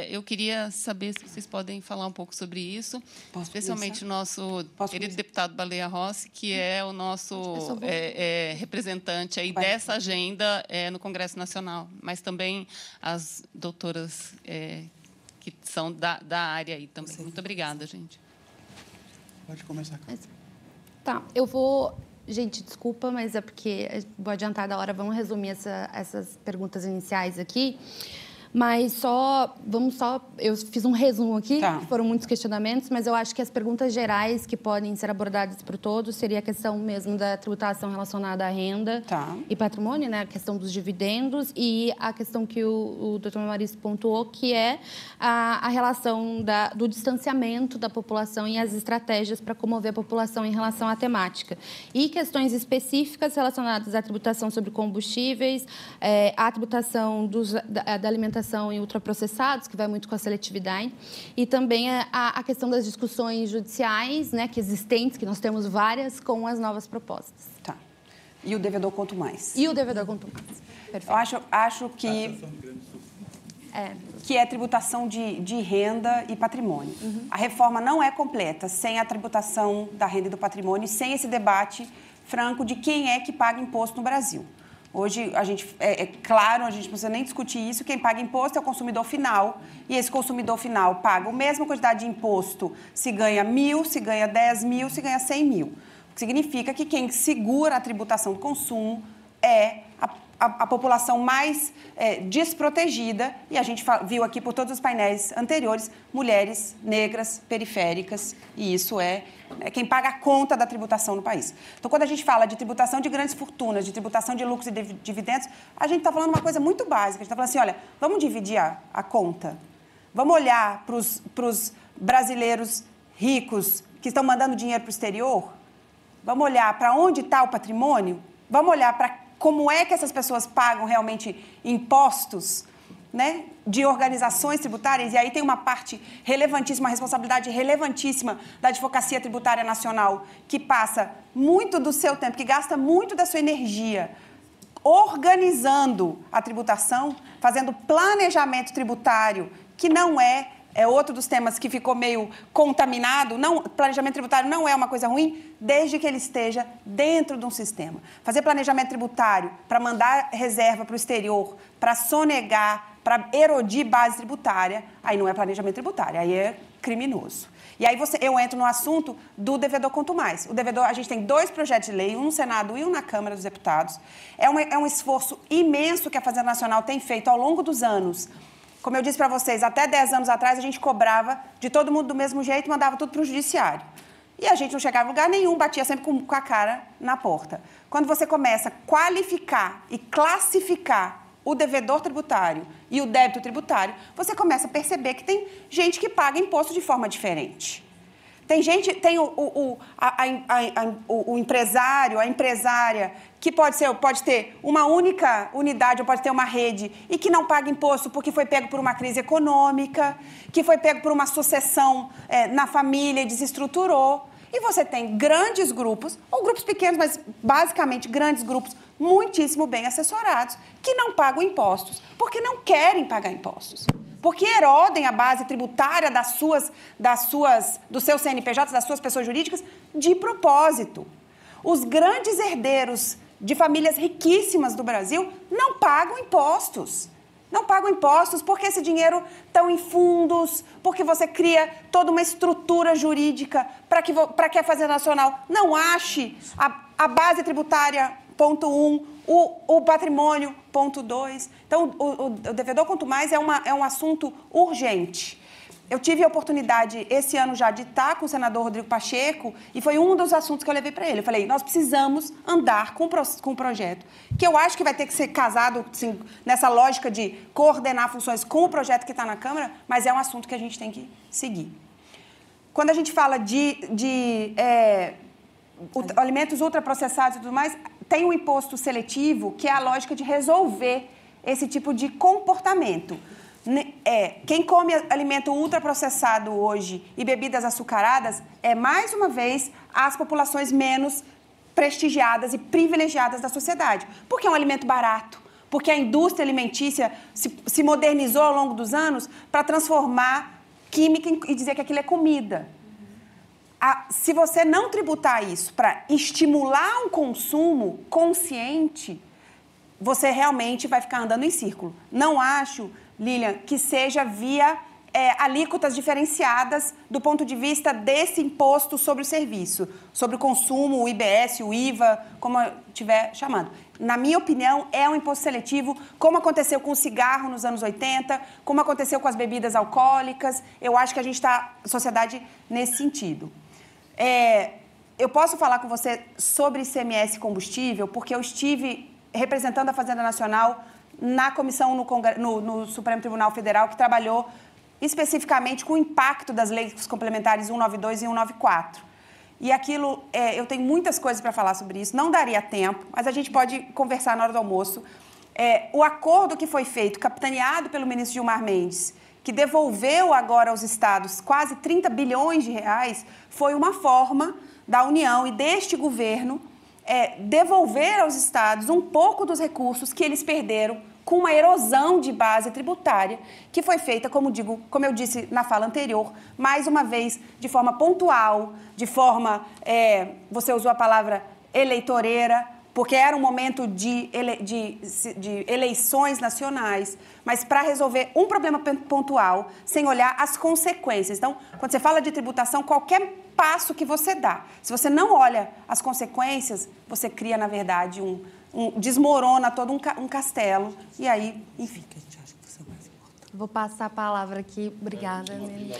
eu queria saber se vocês podem falar um pouco sobre isso, especialmente o nosso querido deputado Baleia Rossi, que é o nosso representante aí dessa agenda no Congresso Nacional, mas também as doutoras que são da área aí também. Muito obrigada, gente. Pode começar. Tá, eu vou Gente, desculpa, mas é porque vou adiantar da hora. Vamos resumir essas perguntas iniciais aqui. Mas eu fiz um resumo aqui, Tá. Foram muitos questionamentos, mas eu acho que as perguntas gerais que podem ser abordadas por todos seria a questão mesmo da tributação relacionada à renda e patrimônio, né? A questão dos dividendos e a questão que o Dr. Maurício pontuou, que é a relação do distanciamento da população e as estratégias para comover a população em relação à temática. E questões específicas relacionadas à tributação sobre combustíveis, à tributação da alimentação e ultraprocessados, que vai muito com a seletividade, e também a questão das discussões judiciais, né, que existentes, que nós temos várias, com as novas propostas. Tá. E o devedor quanto mais. E o devedor quanto mais. Perfeito. Eu acho que é tributação de renda e patrimônio. A reforma não é completa sem a tributação da renda e do patrimônio, sem esse debate franco de quem é que paga imposto no Brasil. Hoje, claro, a gente não precisa nem discutir isso, quem paga imposto é o consumidor final, e esse consumidor final paga a mesma quantidade de imposto se ganha 1.000, se ganha 10.000, se ganha 100.000. O que significa que quem segura a tributação do consumo é a população mais desprotegida, e a gente viu aqui por todos os painéis anteriores, mulheres negras, periféricas, e isso é quem paga a conta da tributação no país. Então, quando a gente fala de tributação de grandes fortunas, de tributação de lucros e dividendos, a gente está falando uma coisa muito básica. A gente está falando assim, olha, vamos dividir a conta. Vamos olhar para os brasileiros ricos que estão mandando dinheiro para o exterior? Vamos olhar para onde está o patrimônio? Vamos olhar para como é que essas pessoas pagam realmente impostos, né, de organizações tributárias? E aí tem uma parte relevantíssima, uma responsabilidade relevantíssima da Advocacia Tributária Nacional, que passa muito do seu tempo, que gasta muito da sua energia organizando a tributação, fazendo planejamento tributário, que não é outro dos temas que ficou meio contaminado. Planejamento tributário não é uma coisa ruim, desde que ele esteja dentro de um sistema. Fazer planejamento tributário para mandar reserva para o exterior, para sonegar, para erodir base tributária, aí não é planejamento tributário, aí é criminoso. E aí eu entro no assunto do devedor quanto mais. O devedor, a gente tem 2 projetos de lei, um no Senado e um na Câmara dos Deputados. É um esforço imenso que a Fazenda Nacional tem feito ao longo dos anos. Como eu disse para vocês, até 10 anos atrás a gente cobrava de todo mundo do mesmo jeito e mandava tudo para o judiciário. E a gente não chegava em lugar nenhum, batia sempre com a cara na porta. Quando você começa a qualificar e classificar o devedor tributário e o débito tributário, você começa a perceber que tem gente que paga imposto de forma diferente. Tem o empresário, a empresária, que pode ter uma única unidade ou pode ter uma rede e que não paga imposto porque foi pego por uma crise econômica, que foi pego por uma sucessão na família e desestruturou. E você tem grandes grupos, ou grupos pequenos, mas basicamente grandes grupos, muitíssimo bem assessorados, que não pagam impostos porque não querem pagar impostos. Porque erodem a base tributária dos seus CNPJs, das suas pessoas jurídicas, de propósito. Os grandes herdeiros de famílias riquíssimas do Brasil não pagam impostos. Não pagam impostos porque esse dinheiro está em fundos, porque você cria toda uma estrutura jurídica para que a Fazenda Nacional não ache a base tributária, ponto 1, o patrimônio, ponto 2. Então, o devedor quanto mais é um assunto urgente. Eu tive a oportunidade, esse ano já, de estar com o senador Rodrigo Pacheco, e foi um dos assuntos que eu levei para ele. Eu falei, nós precisamos andar com o projeto, que eu acho que vai ter que ser casado, assim, nessa lógica de coordenar funções com o projeto que está na Câmara, mas é um assunto que a gente tem que seguir. Quando a gente fala de alimentos ultraprocessados e tudo mais, tem um imposto seletivo, que é a lógica de resolver esse tipo de comportamento. Quem come alimento ultraprocessado hoje e bebidas açucaradas mais uma vez, as populações menos prestigiadas e privilegiadas da sociedade. Porque é um alimento barato, porque a indústria alimentícia se modernizou ao longo dos anos para transformar química e dizer que aquilo é comida. Se você não tributar isso para estimular um consumo consciente, você realmente vai ficar andando em círculo. Não acho, Lilian, que seja via alíquotas diferenciadas do ponto de vista desse imposto sobre o serviço, sobre o consumo, o IBS, o IVA, como estiver chamando. Na minha opinião, é um imposto seletivo, como aconteceu com o cigarro nos anos 80, como aconteceu com as bebidas alcoólicas. Eu acho que a gente está, sociedade, nesse sentido. Eu posso falar com você sobre ICMS combustível, porque eu estive representando a Fazenda Nacional na comissão no Supremo Tribunal Federal, que trabalhou especificamente com o impacto das leis complementares 192 e 194. E aquilo, eu tenho muitas coisas para falar sobre isso, não daria tempo, mas a gente pode conversar na hora do almoço. O acordo que foi feito, capitaneado pelo ministro Gilmar Mendes, que devolveu agora aos estados quase 30 bilhões de reais, foi uma forma da União e deste governo devolver aos estados um pouco dos recursos que eles perderam com uma erosão de base tributária que foi feita, como eu disse na fala anterior, mais uma vez, de forma pontual, de forma, você usou a palavra eleitoreira, porque era um momento de eleições nacionais, mas para resolver um problema pontual, sem olhar as consequências. Então, quando você fala de tributação, qualquer passo que você dá, se você não olha as consequências, você cria, na verdade, desmorona todo um castelo, e aí, enfim. Vou passar a palavra aqui. Obrigada, Nelly.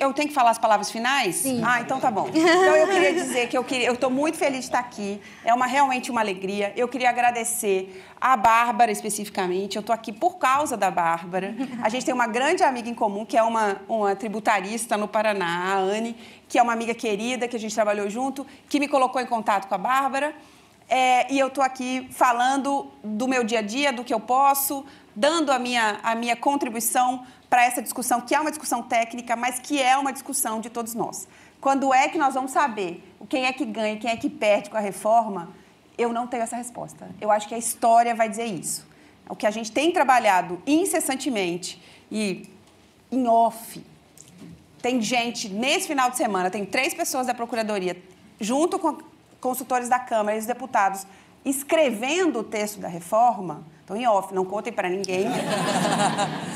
Eu tenho que falar as palavras finais? Sim. Então tá bom. Então eu queria dizer que eu estou muito feliz de estar aqui. É realmente uma alegria. Eu queria agradecer a Bárbara especificamente. Eu estou aqui por causa da Bárbara. A gente tem uma grande amiga em comum, que é uma tributarista no Paraná, a Anne, que é uma amiga querida, que a gente trabalhou junto, que me colocou em contato com a Bárbara. E eu estou aqui falando do meu dia a dia, do que eu posso, dando a minha contribuição para essa discussão, que é uma discussão técnica, mas que é uma discussão de todos nós. Quando é que nós vamos saber quem é que ganha e quem é que perde com a reforma? Eu não tenho essa resposta. Eu acho que a história vai dizer isso. O que a gente tem trabalhado incessantemente e em off, tem gente, nesse final de semana, tem 3 pessoas da Procuradoria, junto com consultores da Câmara e os deputados, escrevendo o texto da reforma. Então, em off, não contem para ninguém.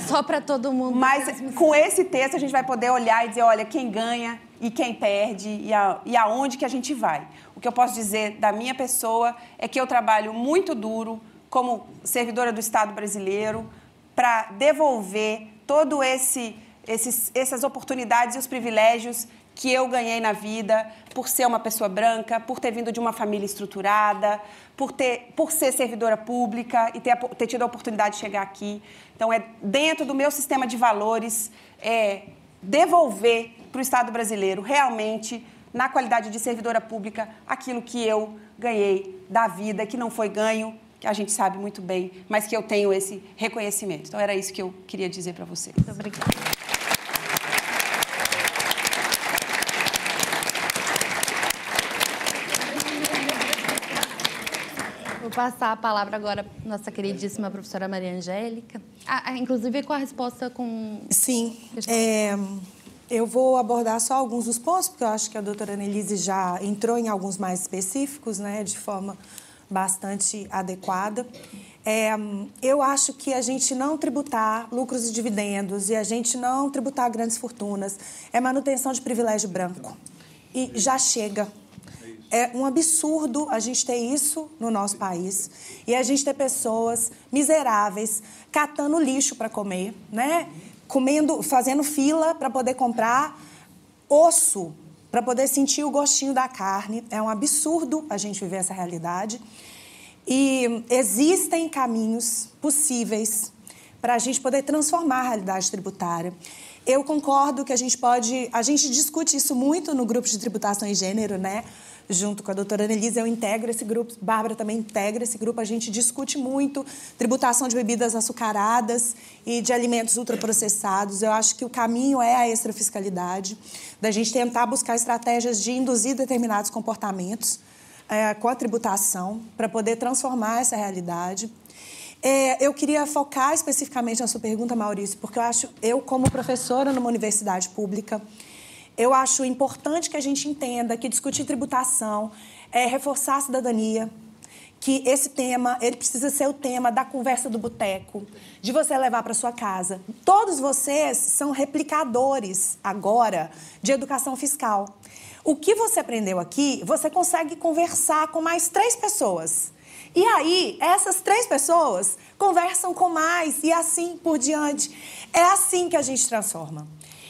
Só para todo mundo. Mas, com esse texto, a gente vai poder olhar e dizer, olha, quem ganha e quem perde e aonde que a gente vai. O que eu posso dizer da minha pessoa é que eu trabalho muito duro como servidora do Estado brasileiro para devolver todo essas oportunidades e os privilégios que eu ganhei na vida por ser uma pessoa branca, por ter vindo de uma família estruturada, por ser servidora pública e ter tido a oportunidade de chegar aqui. Então, dentro do meu sistema de valores, devolver para o Estado brasileiro, realmente, na qualidade de servidora pública, aquilo que eu ganhei da vida, que não foi ganho, que a gente sabe muito bem, mas que eu tenho esse reconhecimento. Então, era isso que eu queria dizer para vocês. Muito obrigada. Vou passar a palavra agora para nossa queridíssima professora Maria Angélica. Inclusive com a resposta com... Sim. Eu vou abordar só alguns dos pontos, porque eu acho que a doutora Annelise já entrou em alguns mais específicos, né, de forma bastante adequada. Eu acho que a gente não tributar lucros e dividendos e a gente não tributar grandes fortunas é manutenção de privilégio branco. E já chega. É um absurdo a gente ter isso no nosso país e a gente ter pessoas miseráveis catando lixo para comer, né? Fazendo fila para poder comprar osso, para poder sentir o gostinho da carne. É um absurdo a gente viver essa realidade. E existem caminhos possíveis para a gente poder transformar a realidade tributária. Eu concordo que a gente discute isso muito no grupo de tributação e gênero, né? Junto com a doutora Annelise, eu integro esse grupo, Bárbara também integra esse grupo, a gente discute muito tributação de bebidas açucaradas e de alimentos ultraprocessados. Eu acho que o caminho é a extrafiscalidade, da gente tentar buscar estratégias de induzir determinados comportamentos com a tributação para poder transformar essa realidade. Eu queria focar especificamente na sua pergunta, Maurício, porque eu como professora numa universidade pública, eu acho importante que a gente entenda que discutir tributação é reforçar a cidadania, que esse tema, ele precisa ser o tema da conversa do boteco, de você levar para sua casa. Todos vocês são replicadores agora de educação fiscal. O que você aprendeu aqui, você consegue conversar com mais 3 pessoas. E aí, essas 3 pessoas conversam com mais e assim por diante. É assim que a gente transforma.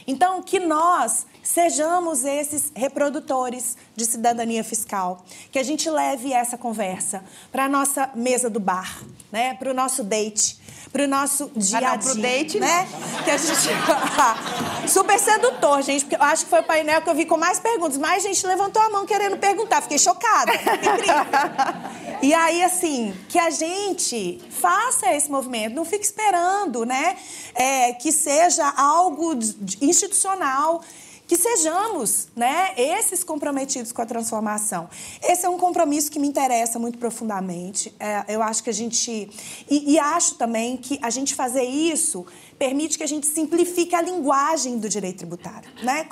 Então, que nós sejamos esses reprodutores de cidadania fiscal, que a gente leve essa conversa para a nossa mesa do bar, né? Para o nosso date, para o nosso dia a dia. Pro date, né? Que a gente... Super sedutor, gente, porque eu acho que foi o painel que eu vi com mais perguntas. Mais gente levantou a mão querendo perguntar, fiquei chocada. Incrível. E aí, assim, que a gente faça esse movimento, não fique esperando, né? Que seja algo institucional, que sejamos, né, esses comprometidos com a transformação. Esse é um compromisso que me interessa muito profundamente. Eu acho que a gente... E acho também que a gente fazer isso permite que a gente simplifique a linguagem do direito tributário, né?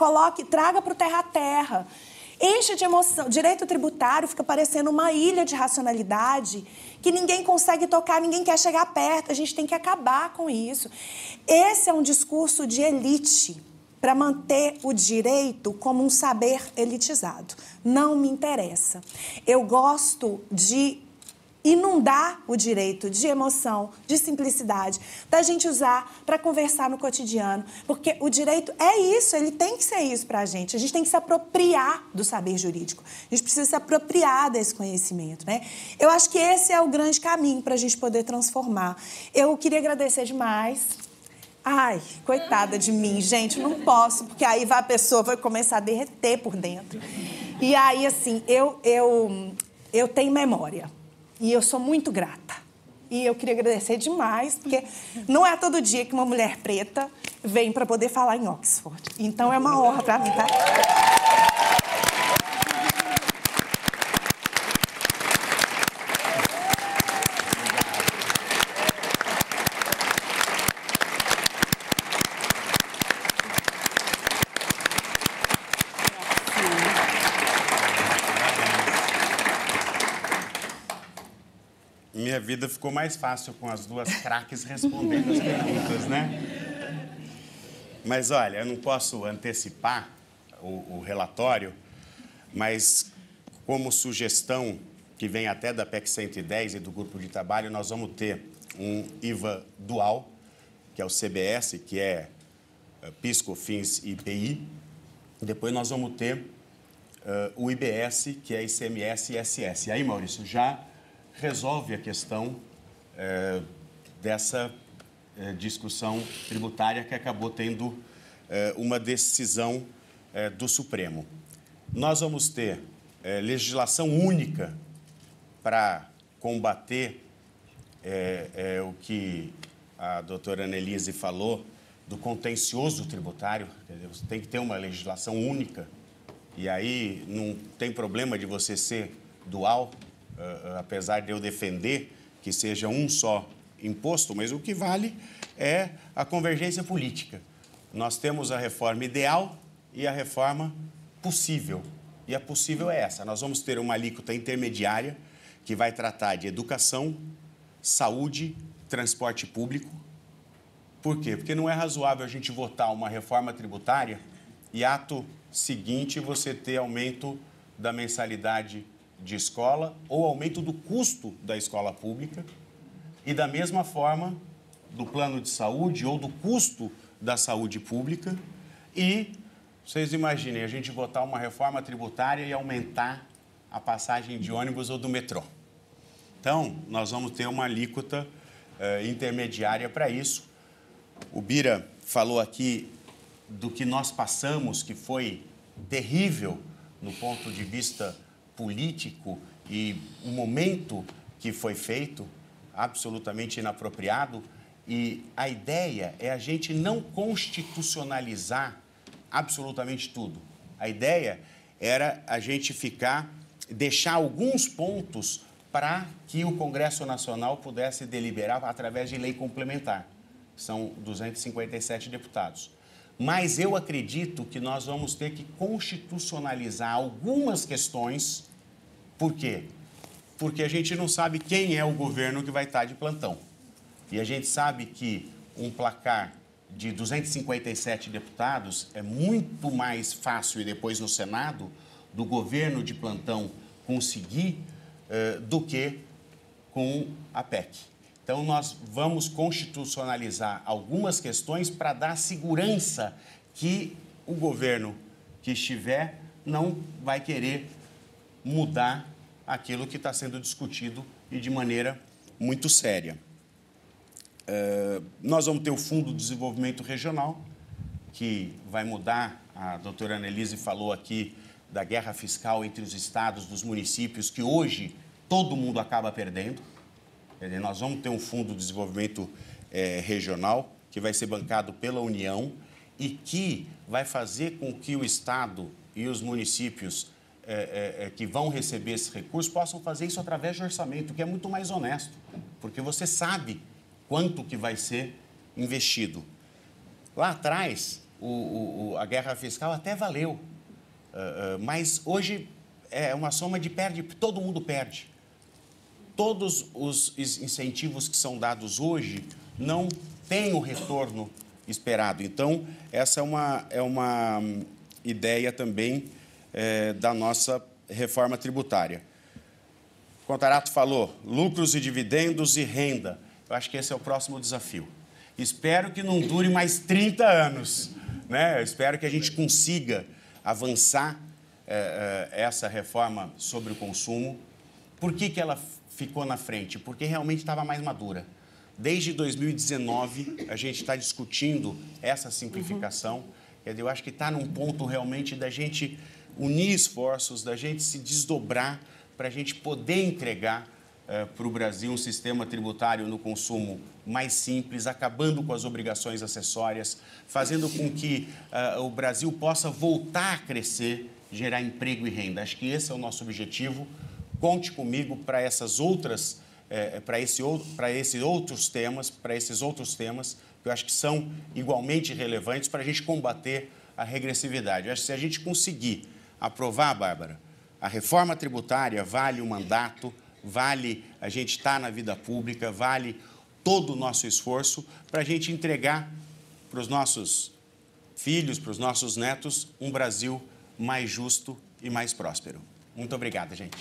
Traga para o terra a terra. Enche de emoção. Direito tributário fica parecendo uma ilha de racionalidade que ninguém consegue tocar, ninguém quer chegar perto. A gente tem que acabar com isso. Esse é um discurso de elite para manter o direito como um saber elitizado. Não me interessa. Eu gosto de inundar o direito de emoção, de simplicidade, da gente usar para conversar no cotidiano. Porque o direito é isso, ele tem que ser isso para a gente. A gente tem que se apropriar do saber jurídico. A gente precisa se apropriar desse conhecimento, né? Eu acho que esse é o grande caminho para a gente poder transformar. Eu queria agradecer demais. Ai, coitada de mim, gente, não posso, porque aí a pessoa vai começar a derreter por dentro. E aí, assim, eu tenho memória. E eu sou muito grata. E eu queria agradecer demais, porque não é todo dia que uma mulher preta vem para poder falar em Oxford. Então é uma honra para mim, tá? Minha vida ficou mais fácil com as 2 craques respondendo as perguntas, né? Mas, olha, eu não posso antecipar o relatório, mas como sugestão que vem até da PEC 110 e do grupo de trabalho, nós vamos ter um IVA dual, que é o CBS, que é PIS, COFINS e IPI. Depois nós vamos ter o IBS, que é ICMS e ISS. E aí, Maurício, já resolve a questão dessa discussão tributária que acabou tendo uma decisão do Supremo. Nós vamos ter legislação única para combater o que a doutora Annelise falou do contencioso tributário. Você tem que ter uma legislação única e aí não tem problema de você ser dual, apesar de eu defender que seja um só imposto, mas o que vale é a convergência política. Nós temos a reforma ideal e a reforma possível. E a possível é essa. Nós vamos ter uma alíquota intermediária que vai tratar de educação, saúde, transporte público. Por quê? Porque não é razoável a gente votar uma reforma tributária e, ato seguinte, você ter aumento da mensalidade de escola ou aumento do custo da escola pública e, da mesma forma, do plano de saúde ou do custo da saúde pública. E vocês imaginem a gente votar uma reforma tributária e aumentar a passagem de ônibus ou do metrô. Então, nós vamos ter uma alíquota intermediária para isso. O Bira falou aqui do que nós passamos, que foi terrível no ponto de vista político e o momento que foi feito, absolutamente inapropriado. E a ideia é a gente não constitucionalizar absolutamente tudo. A ideia era a gente deixar alguns pontos para que o Congresso Nacional pudesse deliberar através de lei complementar. São 257 deputados. Mas eu acredito que nós vamos ter que constitucionalizar algumas questões. Por quê? porque a gente não sabe quem é o governo que vai estar de plantão. E a gente sabe que um placar de 257 deputados é muito mais fácil, e depois no Senado, do governo de plantão conseguir do que com a PEC. Então, nós vamos constitucionalizar algumas questões para dar segurança que o governo que estiver não vai querer mudar aquilo que está sendo discutido e de maneira muito séria. Nós vamos ter o Fundo de Desenvolvimento Regional, que vai mudar, a doutora Annelise falou aqui da guerra fiscal entre os estados, dos municípios, que hoje todo mundo acaba perdendo. Quer dizer, nós vamos ter um Fundo de Desenvolvimento Regional, que vai ser bancado pela União e que vai fazer com que o estado e os municípios que vão receber esse recurso possam fazer isso através de orçamento, que é muito mais honesto, porque você sabe quanto que vai ser investido. Lá atrás, a guerra fiscal até valeu, mas hoje é uma soma de perde, todo mundo perde. Todos os incentivos que são dados hoje não têm o retorno esperado. Então, essa é uma ideia também da nossa reforma tributária. O Contarato falou, lucros e dividendos e renda. Eu acho que esse é o próximo desafio. Espero que não dure mais 30 anos, né? Eu espero que a gente consiga avançar essa reforma sobre o consumo. Por que ela ficou na frente? Porque realmente estava mais madura. Desde 2019, a gente está discutindo essa simplificação. Quer dizer, eu acho que está num ponto realmente da gente unir esforços, da gente se desdobrar para a gente poder entregar para o Brasil um sistema tributário no consumo mais simples, acabando com as obrigações acessórias, fazendo com que o Brasil possa voltar a crescer, gerar emprego e renda. Acho que esse é o nosso objetivo. Conte comigo para esses outros temas, que eu acho que são igualmente relevantes para a gente combater a regressividade. Eu acho que se a gente conseguir aprovar, Bárbara, a reforma tributária, vale o mandato, vale a gente estar na vida pública, vale todo o nosso esforço para a gente entregar para os nossos filhos, para os nossos netos, um Brasil mais justo e mais próspero. Muito obrigado, gente.